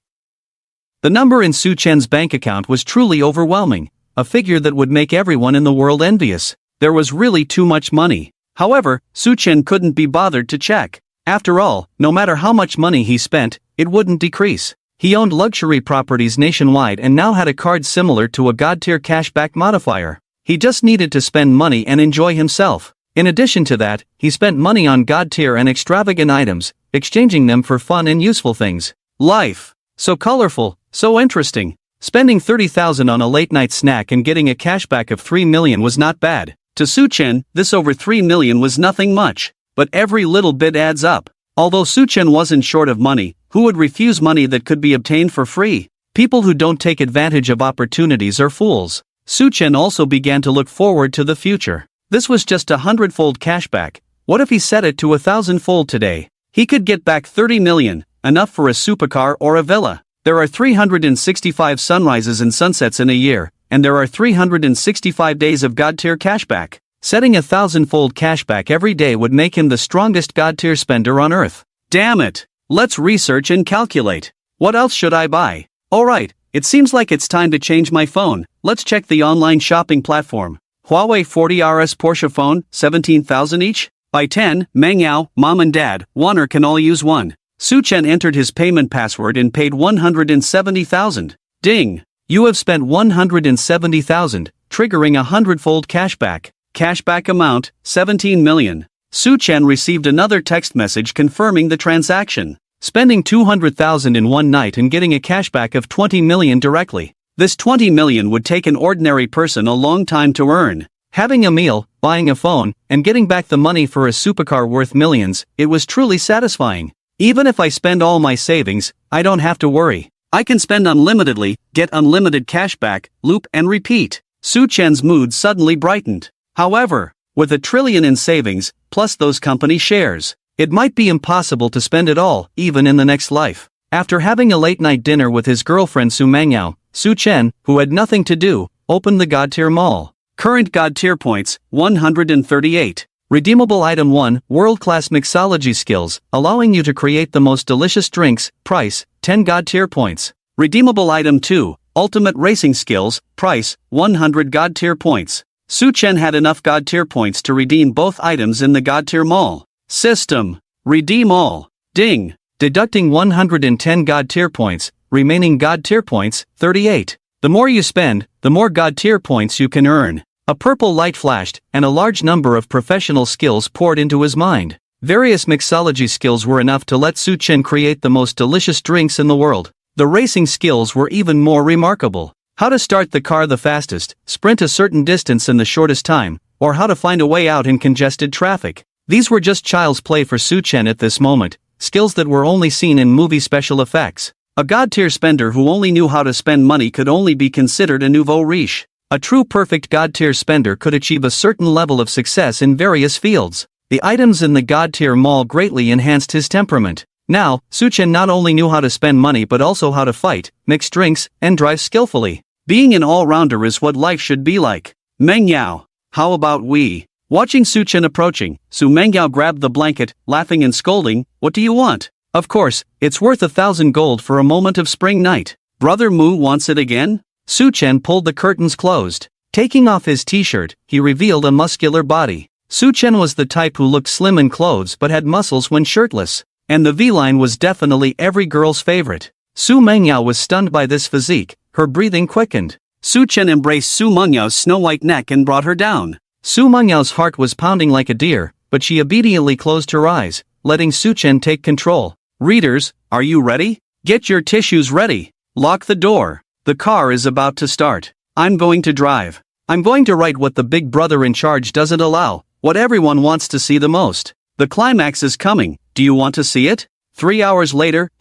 The number in Su Chen's bank account was truly overwhelming. A figure that would make everyone in the world envious. There was really too much money. However, Su Chen couldn't be bothered to check. After all, no matter how much money he spent, it wouldn't decrease. He owned luxury properties nationwide and now had a card similar to a God-tier cashback modifier. He just needed to spend money and enjoy himself. In addition to that, he spent money on God-tier and extravagant items, exchanging them for fun and useful things. Life. So colorful, so interesting. Spending 30,000 on a late-night snack and getting a cashback of 3 million was not bad. To Su Chen, this over 3 million was nothing much. But every little bit adds up. Although Su Chen wasn't short of money, who would refuse money that could be obtained for free? People who don't take advantage of opportunities are fools. Su Chen also began to look forward to the future. This was just 100-fold cashback. What if he set it to 1,000-fold today? He could get back 30 million, enough for a supercar or a villa. There are 365 sunrises and sunsets in a year, and there are 365 days of God-tier cashback. Setting 1,000-fold cashback every day would make him the strongest God-tier spender on earth. Damn it! Let's research and calculate. What else should I buy? Alright, it seems like it's time to change my phone. Let's check the online shopping platform. Huawei 40RS Porsche phone, 17,000 each? Buy 10, Meng Yao, Mom and Dad, Warner can all use one. Su Chen entered his payment password and paid 170,000. Ding! You have spent 170,000, triggering 100-fold cashback. Cashback amount, 17 million. Su Chen received another text message confirming the transaction. Spending 200,000 in one night and getting a cashback of 20 million directly. This 20 million would take an ordinary person a long time to earn. Having a meal, buying a phone, and getting back the money for a supercar worth millions, it was truly satisfying. Even if I spend all my savings, I don't have to worry. I can spend unlimitedly, get unlimited cashback, loop and repeat. Su Chen's mood suddenly brightened. However, with $1 trillion in savings, plus those company shares, it might be impossible to spend it all, even in the next life. After having a late-night dinner with his girlfriend Su Mengyao, Su Chen, who had nothing to do, opened the God-tier mall. Current God-tier points, 138. Redeemable Item 1, World-Class Mixology Skills, allowing you to create the most delicious drinks, price, 10 God-tier points. Redeemable Item 2, Ultimate Racing Skills, price, 100 God-tier points. Su Chen had enough God-tier points to redeem both items in the God-tier mall. System. Redeem all. Ding. Deducting 110 God-tier points, remaining God-tier points, 38. The more you spend, the more God-tier points you can earn. A purple light flashed, and a large number of professional skills poured into his mind. Various mixology skills were enough to let Su Chen create the most delicious drinks in the world. The racing skills were even more remarkable. How to start the car the fastest, sprint a certain distance in the shortest time, or how to find a way out in congested traffic. These were just child's play for Su Chen at this moment, skills that were only seen in movie special effects. A God-tier spender who only knew how to spend money could only be considered a nouveau riche. A true perfect God-tier spender could achieve a certain level of success in various fields. The items in the God-tier mall greatly enhanced his temperament. Now, Su Chen not only knew how to spend money but also how to fight, mix drinks, and drive skillfully. Being an all-rounder is what life should be like. Meng Yao, how about we? Watching Su Chen approaching, Su Mengyao grabbed the blanket, laughing and scolding, "What do you want?" Of course, it's worth 1,000 gold for a moment of spring night. Brother Mu wants it again? Su Chen pulled the curtains closed. Taking off his t-shirt, he revealed a muscular body. Su Chen was the type who looked slim in clothes but had muscles when shirtless. And the V-line was definitely every girl's favorite. Su Mengyao was stunned by this physique, her breathing quickened. Su Chen embraced Su Mengyao's snow-white neck and brought her down. Su Mengyao's heart was pounding like a deer, but she obediently closed her eyes, letting Su Chen take control. Readers, are you ready? Get your tissues ready. Lock the door. The car is about to start. I'm going to drive. I'm going to write what the big brother in charge doesn't allow, what everyone wants to see the most. The climax is coming. Do you want to see it? 3 hours later,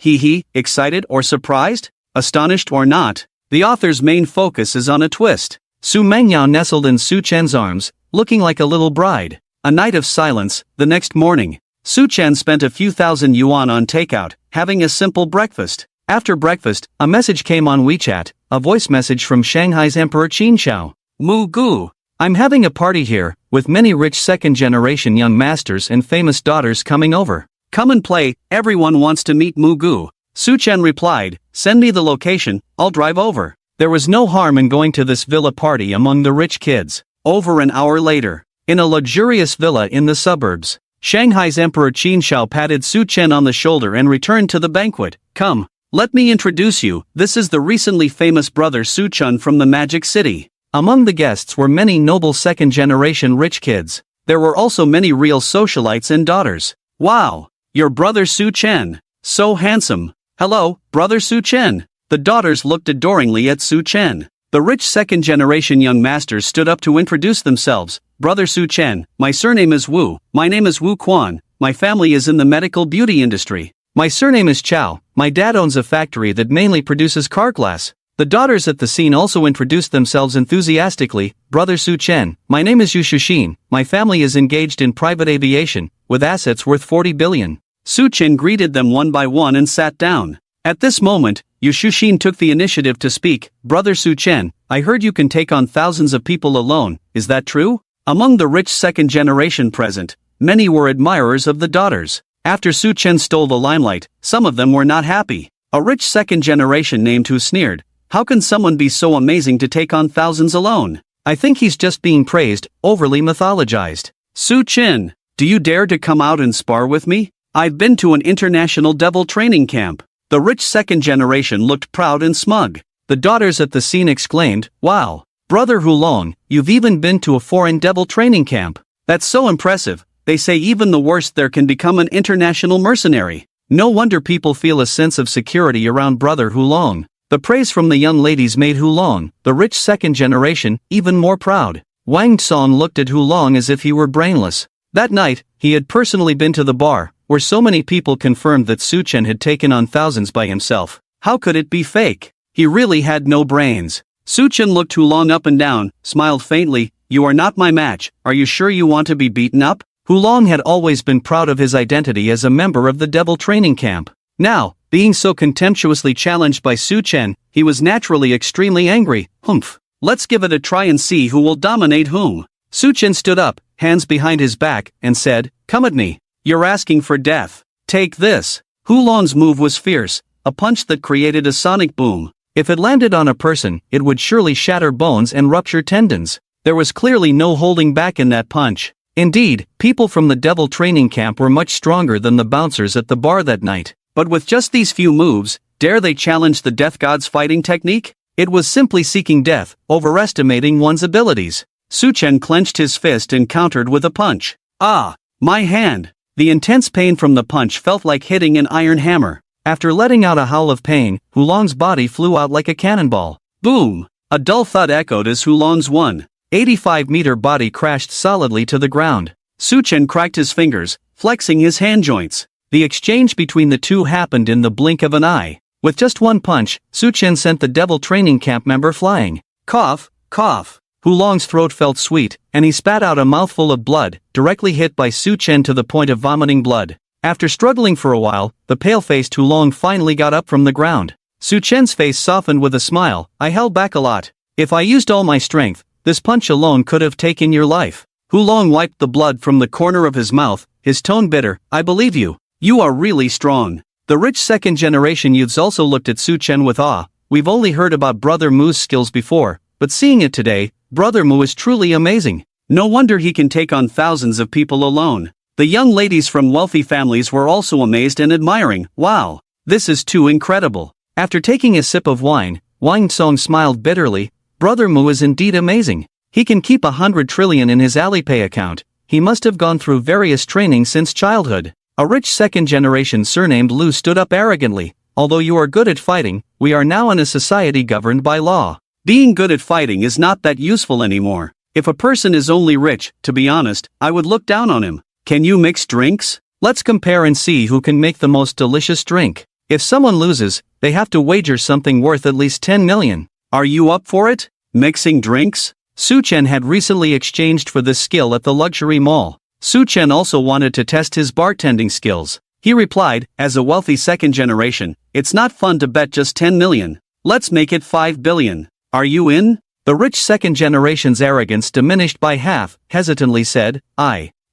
excited or surprised? Astonished or not? The author's main focus is on a twist. Su Mengyao nestled in Su Chen's arms, looking like a little bride. A night of silence. The next morning, Su Chen spent a few thousand yuan on takeout, having a simple breakfast. After breakfast, a message came on WeChat, a voice message from Shanghai's Emperor Qin Shao. Mu Gu. I'm having a party here, with many rich second-generation young masters and famous daughters coming over. Come and play, everyone wants to meet Mu Gu. Su Chen replied, send me the location, I'll drive over. There was no harm in going to this villa party among the rich kids. Over an hour later, in a luxurious villa in the suburbs, Shanghai's Emperor Qin Shao patted Su Chen on the shoulder and returned to the banquet. Come, let me introduce you, this is the recently famous brother Su Chen from the Magic City. Among the guests were many noble second-generation rich kids. There were also many real socialites and daughters. Wow, your brother Su Chen. So handsome. Hello, brother Su Chen. The daughters looked adoringly at Su Chen. The rich second-generation young masters stood up to introduce themselves. Brother Su Chen, my surname is Wu. My name is Wu Quan. My family is in the medical beauty industry. My surname is Chao. My dad owns a factory that mainly produces car glass. The daughters at the scene also introduced themselves enthusiastically. Brother Su Chen, my name is Yu Shuxin, my family is engaged in private aviation, with assets worth 40 billion. Su Chen greeted them one by one and sat down. At this moment, Yu Shuxin took the initiative to speak. Brother Su Chen, I heard you can take on thousands of people alone, is that true? Among the rich second generation present, many were admirers of the daughters. After Su Chen stole the limelight, some of them were not happy. A rich second generation named Hu sneered, how can someone be so amazing to take on thousands alone? I think he's just being praised, overly mythologized. Su Chen, do you dare to come out and spar with me? I've been to an international devil training camp. The rich second generation looked proud and smug. The daughters at the scene exclaimed, wow, Brother Hulong, you've even been to a foreign devil training camp. That's so impressive. They say even the worst there can become an international mercenary. No wonder people feel a sense of security around Brother Hulong. The praise from the young ladies made Hulong, the rich second generation, even more proud. Wang Song looked at Hulong as if he were brainless. That night, he had personally been to the bar, where so many people confirmed that Su Chen had taken on thousands by himself. How could it be fake? He really had no brains. Su Chen looked Hulong up and down, smiled faintly, you are not my match, are you sure you want to be beaten up? Hulong had always been proud of his identity as a member of the devil training camp. Now, being so contemptuously challenged by Su Chen, he was naturally extremely angry. Humph. Let's give it a try and see who will dominate whom. Su Chen stood up, hands behind his back, and said, come at me. You're asking for death. Take this. Hulong's move was fierce, a punch that created a sonic boom. If it landed on a person, it would surely shatter bones and rupture tendons. There was clearly no holding back in that punch. Indeed, people from the devil training camp were much stronger than the bouncers at the bar that night. But with just these few moves, dare they challenge the death god's fighting technique? It was simply seeking death, overestimating one's abilities. Su Chen clenched his fist and countered with a punch. Ah! My hand! The intense pain from the punch felt like hitting an iron hammer. After letting out a howl of pain, Hulong's body flew out like a cannonball. Boom! A dull thud echoed as Hulong's 185-meter body crashed solidly to the ground. Su Chen cracked his fingers, flexing his hand joints. The exchange between the two happened in the blink of an eye. With just one punch, Su Chen sent the devil training camp member flying. Cough, cough. Hulong's throat felt sweet, and he spat out a mouthful of blood, directly hit by Su Chen to the point of vomiting blood. After struggling for a while, the pale-faced Hulong finally got up from the ground. Su Chen's face softened with a smile. I held back a lot. If I used all my strength, this punch alone could have taken your life. Hulong wiped the blood from the corner of his mouth, his tone bitter. I believe you. You are really strong. The rich second-generation youths also looked at Su Chen with awe. We've only heard about Brother Mu's skills before, but seeing it today, Brother Mu is truly amazing. No wonder he can take on thousands of people alone. The young ladies from wealthy families were also amazed and admiring. Wow, this is too incredible. After taking a sip of wine, Wang Song smiled bitterly. Brother Mu is indeed amazing. He can keep 100 trillion in his Alipay account. He must have gone through various training since childhood. A rich second-generation surnamed Lu stood up arrogantly. Although you are good at fighting, we are now in a society governed by law. Being good at fighting is not that useful anymore. If a person is only rich, to be honest, I would look down on him. Can you mix drinks? Let's compare and see who can make the most delicious drink. If someone loses, they have to wager something worth at least 10 million. Are you up for it? Mixing drinks? Su Chen had recently exchanged for this skill at the luxury mall. Su Chen also wanted to test his bartending skills. He replied, as a wealthy second generation, it's not fun to bet just 10 million. Let's make it 5 billion. Are you in? The rich second generation's arrogance diminished by half, hesitantly said,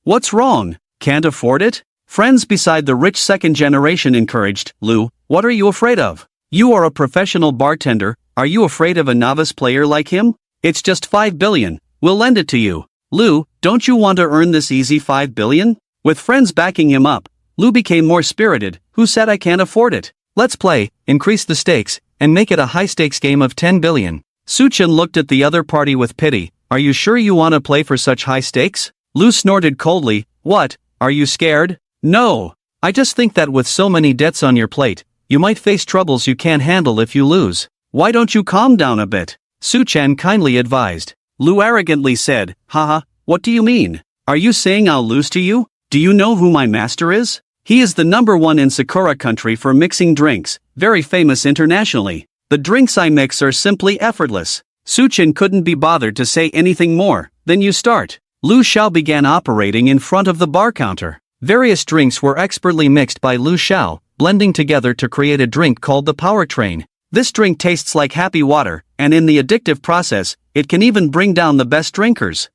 What's wrong? Can't afford it? Friends beside the rich second generation encouraged, Lu, what are you afraid of? You are a professional bartender, are you afraid of a novice player like him? It's just 5 billion, we'll lend it to you. Lu, don't you want to earn this easy 5 billion? With friends backing him up, Lu became more spirited. Who said I can't afford it? Let's play, increase the stakes, and make it a high-stakes game of 10 billion. Su Chen looked at the other party with pity. Are you sure you want to play for such high stakes? Lu snorted coldly. What, are you scared? No. I just think that with so many debts on your plate, you might face troubles you can't handle if you lose. Why don't you calm down a bit? Su Chen kindly advised. Lu arrogantly said, Haha, what do you mean? Are you saying I'll lose to you? Do you know who my master is? He is the #1 in Sakura country for mixing drinks, very famous internationally. The drinks I mix are simply effortless. Su Chen couldn't be bothered to say anything more. Then you start. Lu Xiao began operating in front of the bar counter. Various drinks were expertly mixed by Lu Xiao, blending together to create a drink called the Power Train. This drink tastes like happy water, and in the addictive process, it can even bring down the best drinkers.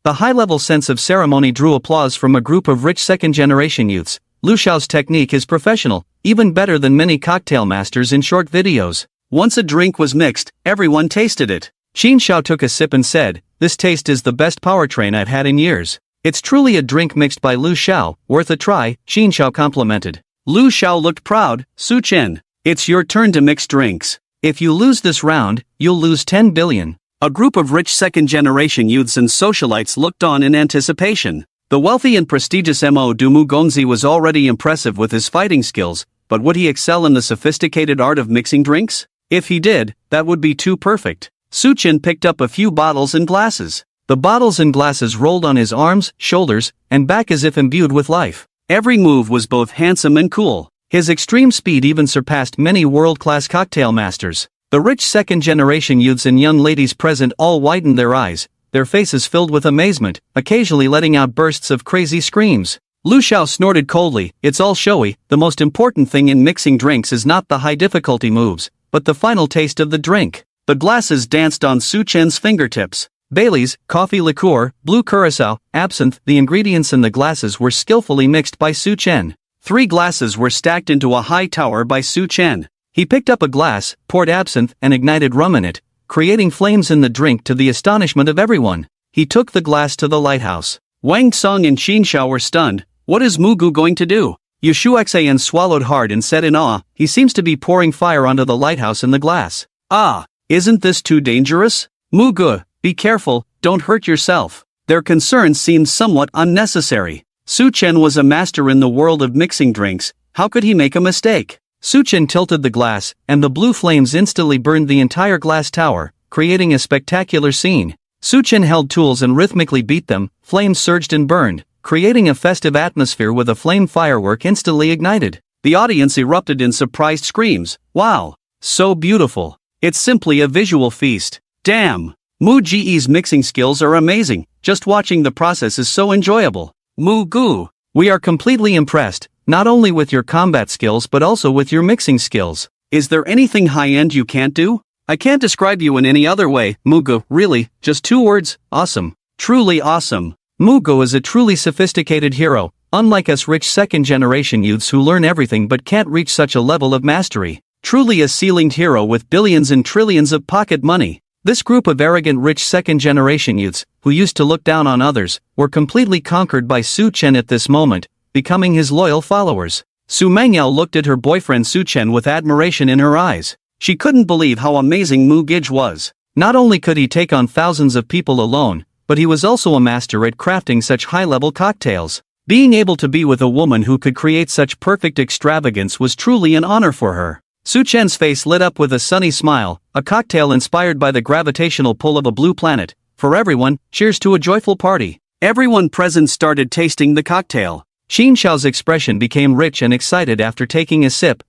The high-level sense of ceremony drew applause from a group of rich second-generation youths. Lu Xiao's technique is professional, even better than many cocktail masters in short videos. Once a drink was mixed, everyone tasted it. Xin Xiao took a sip and said, "This taste is the best Power Train I've had in years." "It's truly a drink mixed by Lu Xiao, worth a try," Xin Xiao complimented. Lu Xiao looked proud. "Su Chen, it's your turn to mix drinks. If you lose this round, you'll lose 10 billion. A group of rich second-generation youths and socialites looked on in anticipation. The wealthy and prestigious Mo Dumu Gongzi was already impressive with his fighting skills, but would he excel in the sophisticated art of mixing drinks? If he did, that would be too perfect. Su Chen picked up a few bottles and glasses. The bottles and glasses rolled on his arms, shoulders, and back as if imbued with life. Every move was both handsome and cool. His extreme speed even surpassed many world-class cocktail masters. The rich second-generation youths and young ladies present all widened their eyes, their faces filled with amazement, occasionally letting out bursts of crazy screams. Lu Xiao snorted coldly, "It's all showy. The most important thing in mixing drinks is not the high-difficulty moves, but the final taste of the drink." The glasses danced on Su Chen's fingertips. Bailey's, coffee liqueur, blue curacao, absinthe, the ingredients in the glasses were skillfully mixed by Su Chen. 3 glasses were stacked into a high tower by Su Chen. He picked up a glass, poured absinthe, and ignited rum in it, creating flames in the drink to the astonishment of everyone. He took the glass to the lighthouse. Wang Tsong and Xin Xiao were stunned. What is Mu Gu going to do? Yu Shuxian swallowed hard and said in awe, "He seems to be pouring fire onto the lighthouse in the glass. Ah, isn't this too dangerous? Mu Gu, be careful, don't hurt yourself." Their concerns seemed somewhat unnecessary. Su Chen was a master in the world of mixing drinks. How could he make a mistake? Su Chen tilted the glass, and the blue flames instantly burned the entire glass tower, creating a spectacular scene. Su Chen held tools and rhythmically beat them. Flames surged and burned, creating a festive atmosphere with a flame firework instantly ignited. The audience erupted in surprised screams. "Wow! So beautiful! It's simply a visual feast. Damn! Mu Ge's mixing skills are amazing. Just watching the process is so enjoyable. Mu Gu, we are completely impressed, not only with your combat skills but also with your mixing skills. Is there anything high-end you can't do? I can't describe you in any other way, Mu Gu, really, just 2 words, awesome. Truly awesome. Mu Gu is a truly sophisticated hero, unlike us rich second-generation youths who learn everything but can't reach such a level of mastery. Truly a ceilinged hero with billions and trillions of pocket money. This group of arrogant rich second-generation youths, who used to look down on others, were completely conquered by Su Chen at this moment, becoming his loyal followers. Su Mengyao looked at her boyfriend Su Chen with admiration in her eyes. She couldn't believe how amazing Mu Gij was. Not only could he take on thousands of people alone, but he was also a master at crafting such high-level cocktails. Being able to be with a woman who could create such perfect extravagance was truly an honor for her. Su Chen's face lit up with a sunny smile, a cocktail inspired by the gravitational pull of a blue planet. For everyone, cheers to a joyful party. Everyone present started tasting the cocktail. Xin Xiao's expression became rich and excited after taking a sip.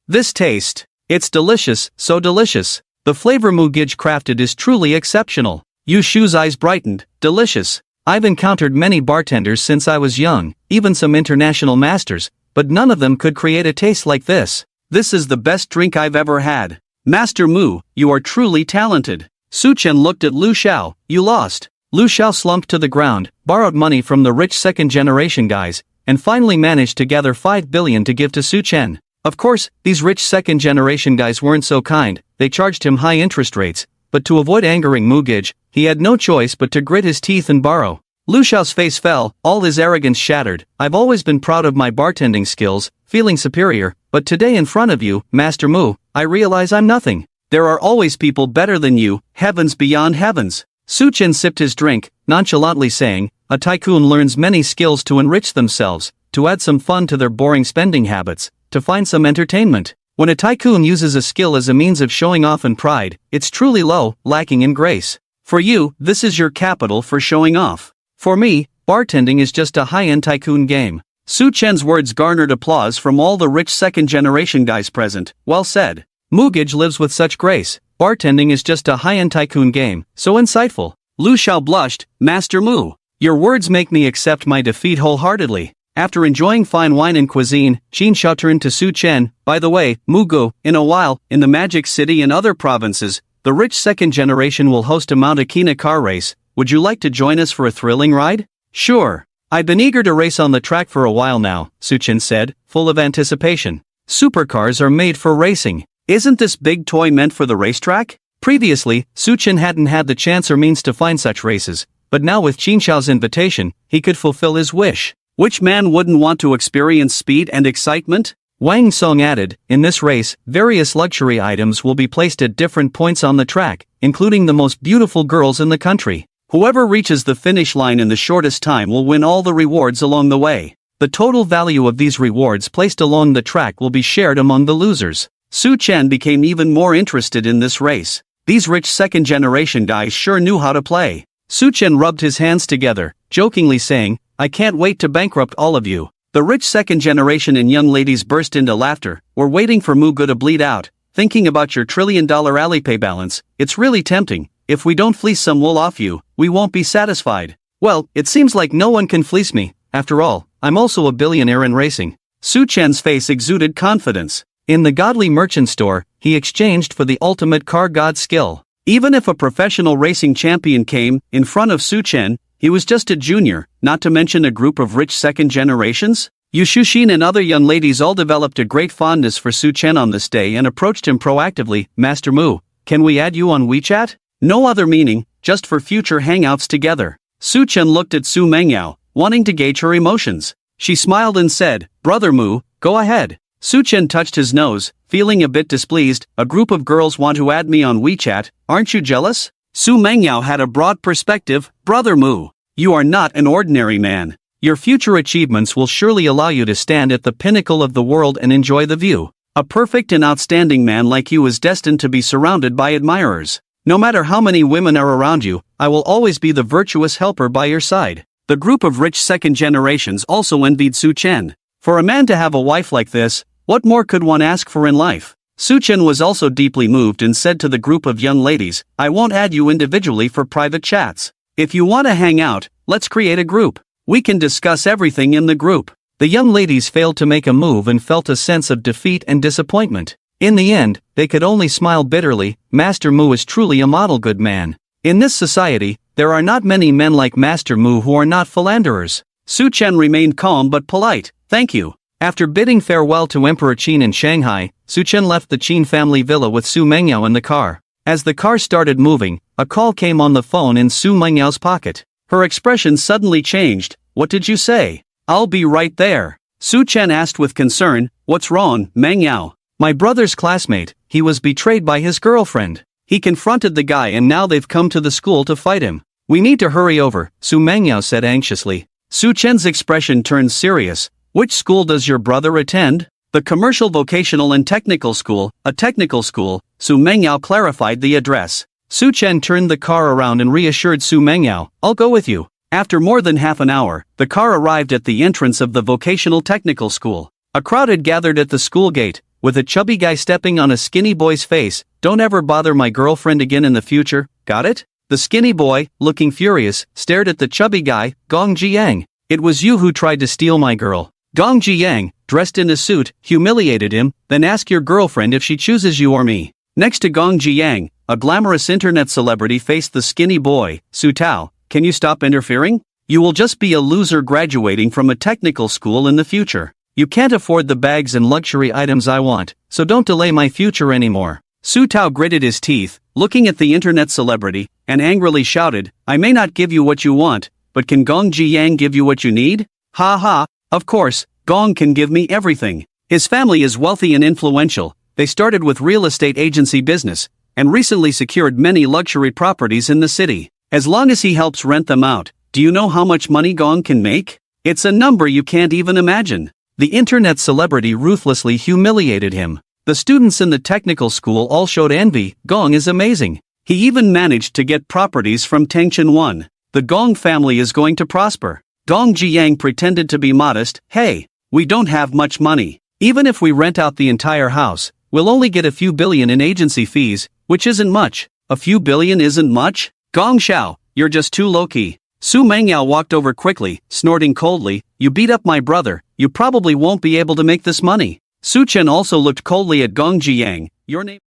This taste. It's delicious, so delicious. The flavor Mu Gij crafted is truly exceptional. Yu Shu's eyes brightened. Delicious. I've encountered many bartenders since I was young, even some international masters, but none of them could create a taste like this. This is the best drink I've ever had. Master Mu, you are truly talented. Su Chen looked at Lu Xiao. You lost. Lu Xiao slumped to the ground, borrowed money from the rich second-generation guys, and finally managed to gather 5 billion to give to Su Chen. Of course, these rich second-generation guys weren't so kind. They charged him high interest rates, but to avoid angering Mu Gij, he had no choice but to grit his teeth and borrow. Lu Xiao's face fell, all his arrogance shattered. I've always been proud of my bartending skills, feeling superior, but today in front of you, Master Mu, I realize I'm nothing. There are always people better than you, heavens beyond heavens. Su Chen sipped his drink, nonchalantly saying, a tycoon learns many skills to enrich themselves, to add some fun to their boring spending habits, to find some entertainment. When a tycoon uses a skill as a means of showing off and pride, it's truly low, lacking in grace. For you, this is your capital for showing off. For me, bartending is just a high-end tycoon game. Su Chen's words garnered applause from all the rich second-generation guys present. Well said. Mugaj lives with such grace. Bartending is just a high-end tycoon game, so insightful. Lu Xiao blushed. Master Mu, your words make me accept my defeat wholeheartedly. After enjoying fine wine and cuisine, Qin Xiao turned to Su Chen. By the way, Mugu, in a while, in the Magic City and other provinces, the rich second generation will host a Mount Akina car race. Would you like to join us for a thrilling ride? Sure. I've been eager to race on the track for a while now, Su Chen said, full of anticipation. Supercars are made for racing. Isn't this big toy meant for the racetrack? Previously, Su Chen hadn't had the chance or means to find such races, but now with Qin Xiao's invitation, he could fulfill his wish. Which man wouldn't want to experience speed and excitement? Wang Song added, in this race, various luxury items will be placed at different points on the track, including the most beautiful girls in the country. Whoever reaches the finish line in the shortest time will win all the rewards along the way. The total value of these rewards placed along the track will be shared among the losers. Su Chen became even more interested in this race. These rich second-generation guys sure knew how to play. Su Chen rubbed his hands together, jokingly saying, I can't wait to bankrupt all of you. The rich second generation and young ladies burst into laughter. We're waiting for Mugu to bleed out. Thinking about your $1 trillion Alipay balance, it's really tempting. If we don't fleece some wool off you, we won't be satisfied. Well, it seems like no one can fleece me. After all, I'm also a billionaire in racing. Su Chen's face exuded confidence. In the godly merchant store, he exchanged for the ultimate car god skill. Even if a professional racing champion came in front of Su Chen, he was just a junior, not to mention a group of rich second generations. Yu Shuxin and other young ladies all developed a great fondness for Su Chen on this day and approached him proactively. Master Mu, can we add you on WeChat? No other meaning, just for future hangouts together. Su Chen looked at Su Mengyao, wanting to gauge her emotions. She smiled and said, Brother Mu, go ahead. Su Chen touched his nose, feeling a bit displeased. A group of girls want to add me on WeChat, aren't you jealous? Su Mengyao had a broad perspective. Brother Mu, you are not an ordinary man. Your future achievements will surely allow you to stand at the pinnacle of the world and enjoy the view. A perfect and outstanding man like you is destined to be surrounded by admirers. No matter how many women are around you, I will always be the virtuous helper by your side. The group of rich second generations also envied Su Chen. For a man to have a wife like this, what more could one ask for in life? Su Chen was also deeply moved and said to the group of young ladies, I won't add you individually for private chats. If you want to hang out, let's create a group. We can discuss everything in the group. The young ladies failed to make a move and felt a sense of defeat and disappointment. In the end, they could only smile bitterly. Master Mu is truly a model good man. In this society, there are not many men like Master Mu who are not philanderers. Su Chen remained calm but polite. Thank you. After bidding farewell to Emperor Qin in Shanghai, Su Chen left the Qin family villa with Su Mengyao in the car. As the car started moving, a call came on the phone in Su Mengyao's pocket. Her expression suddenly changed. What did you say? I'll be right there. Su Chen asked with concern. What's wrong, Mengyao? My brother's classmate, he was betrayed by his girlfriend. He confronted the guy and now they've come to the school to fight him. We need to hurry over, Su Mengyao said anxiously. Su Chen's expression turned serious. Which school does your brother attend? The Commercial Vocational and Technical School, a technical school. Su Mengyao clarified the address. Su Chen turned the car around and reassured Su Mengyao, I'll go with you. After more than half an hour, the car arrived at the entrance of the Vocational Technical School. A crowd had gathered at the school gate, with a chubby guy stepping on a skinny boy's face. Don't ever bother my girlfriend again in the future, got it? The skinny boy, looking furious, stared at the chubby guy. Gong Jiang, it was you who tried to steal my girl. Gong Jiang, dressed in a suit, humiliated him. Then ask your girlfriend if she chooses you or me. Next to Gong Jiang, a glamorous internet celebrity faced the skinny boy. Su Tao, can you stop interfering? You will just be a loser graduating from a technical school in the future. You can't afford the bags and luxury items I want, so don't delay my future anymore. Su Tao gritted his teeth, looking at the internet celebrity, and angrily shouted, I may not give you what you want, but can Gong Jiang give you what you need? Ha ha, of course, Gong can give me everything. His family is wealthy and influential. They started with real estate agency business, and recently secured many luxury properties in the city. As long as he helps rent them out, do you know how much money Gong can make? It's a number you can't even imagine. The internet celebrity ruthlessly humiliated him. The students in the technical school all showed envy. Gong is amazing. He even managed to get properties from Tengchen 1. The Gong family is going to prosper. Gong Jiang pretended to be modest. Hey, we don't have much money. Even if we rent out the entire house, We'll only get a few billion in agency fees, which isn't much. A few billion isn't much? Gong Xiao, you're just too low-key. Su Mengyao walked over quickly, snorting coldly, you beat up my brother, you probably won't be able to make this money. Su Chen also looked coldly at Gong Jiyang, your name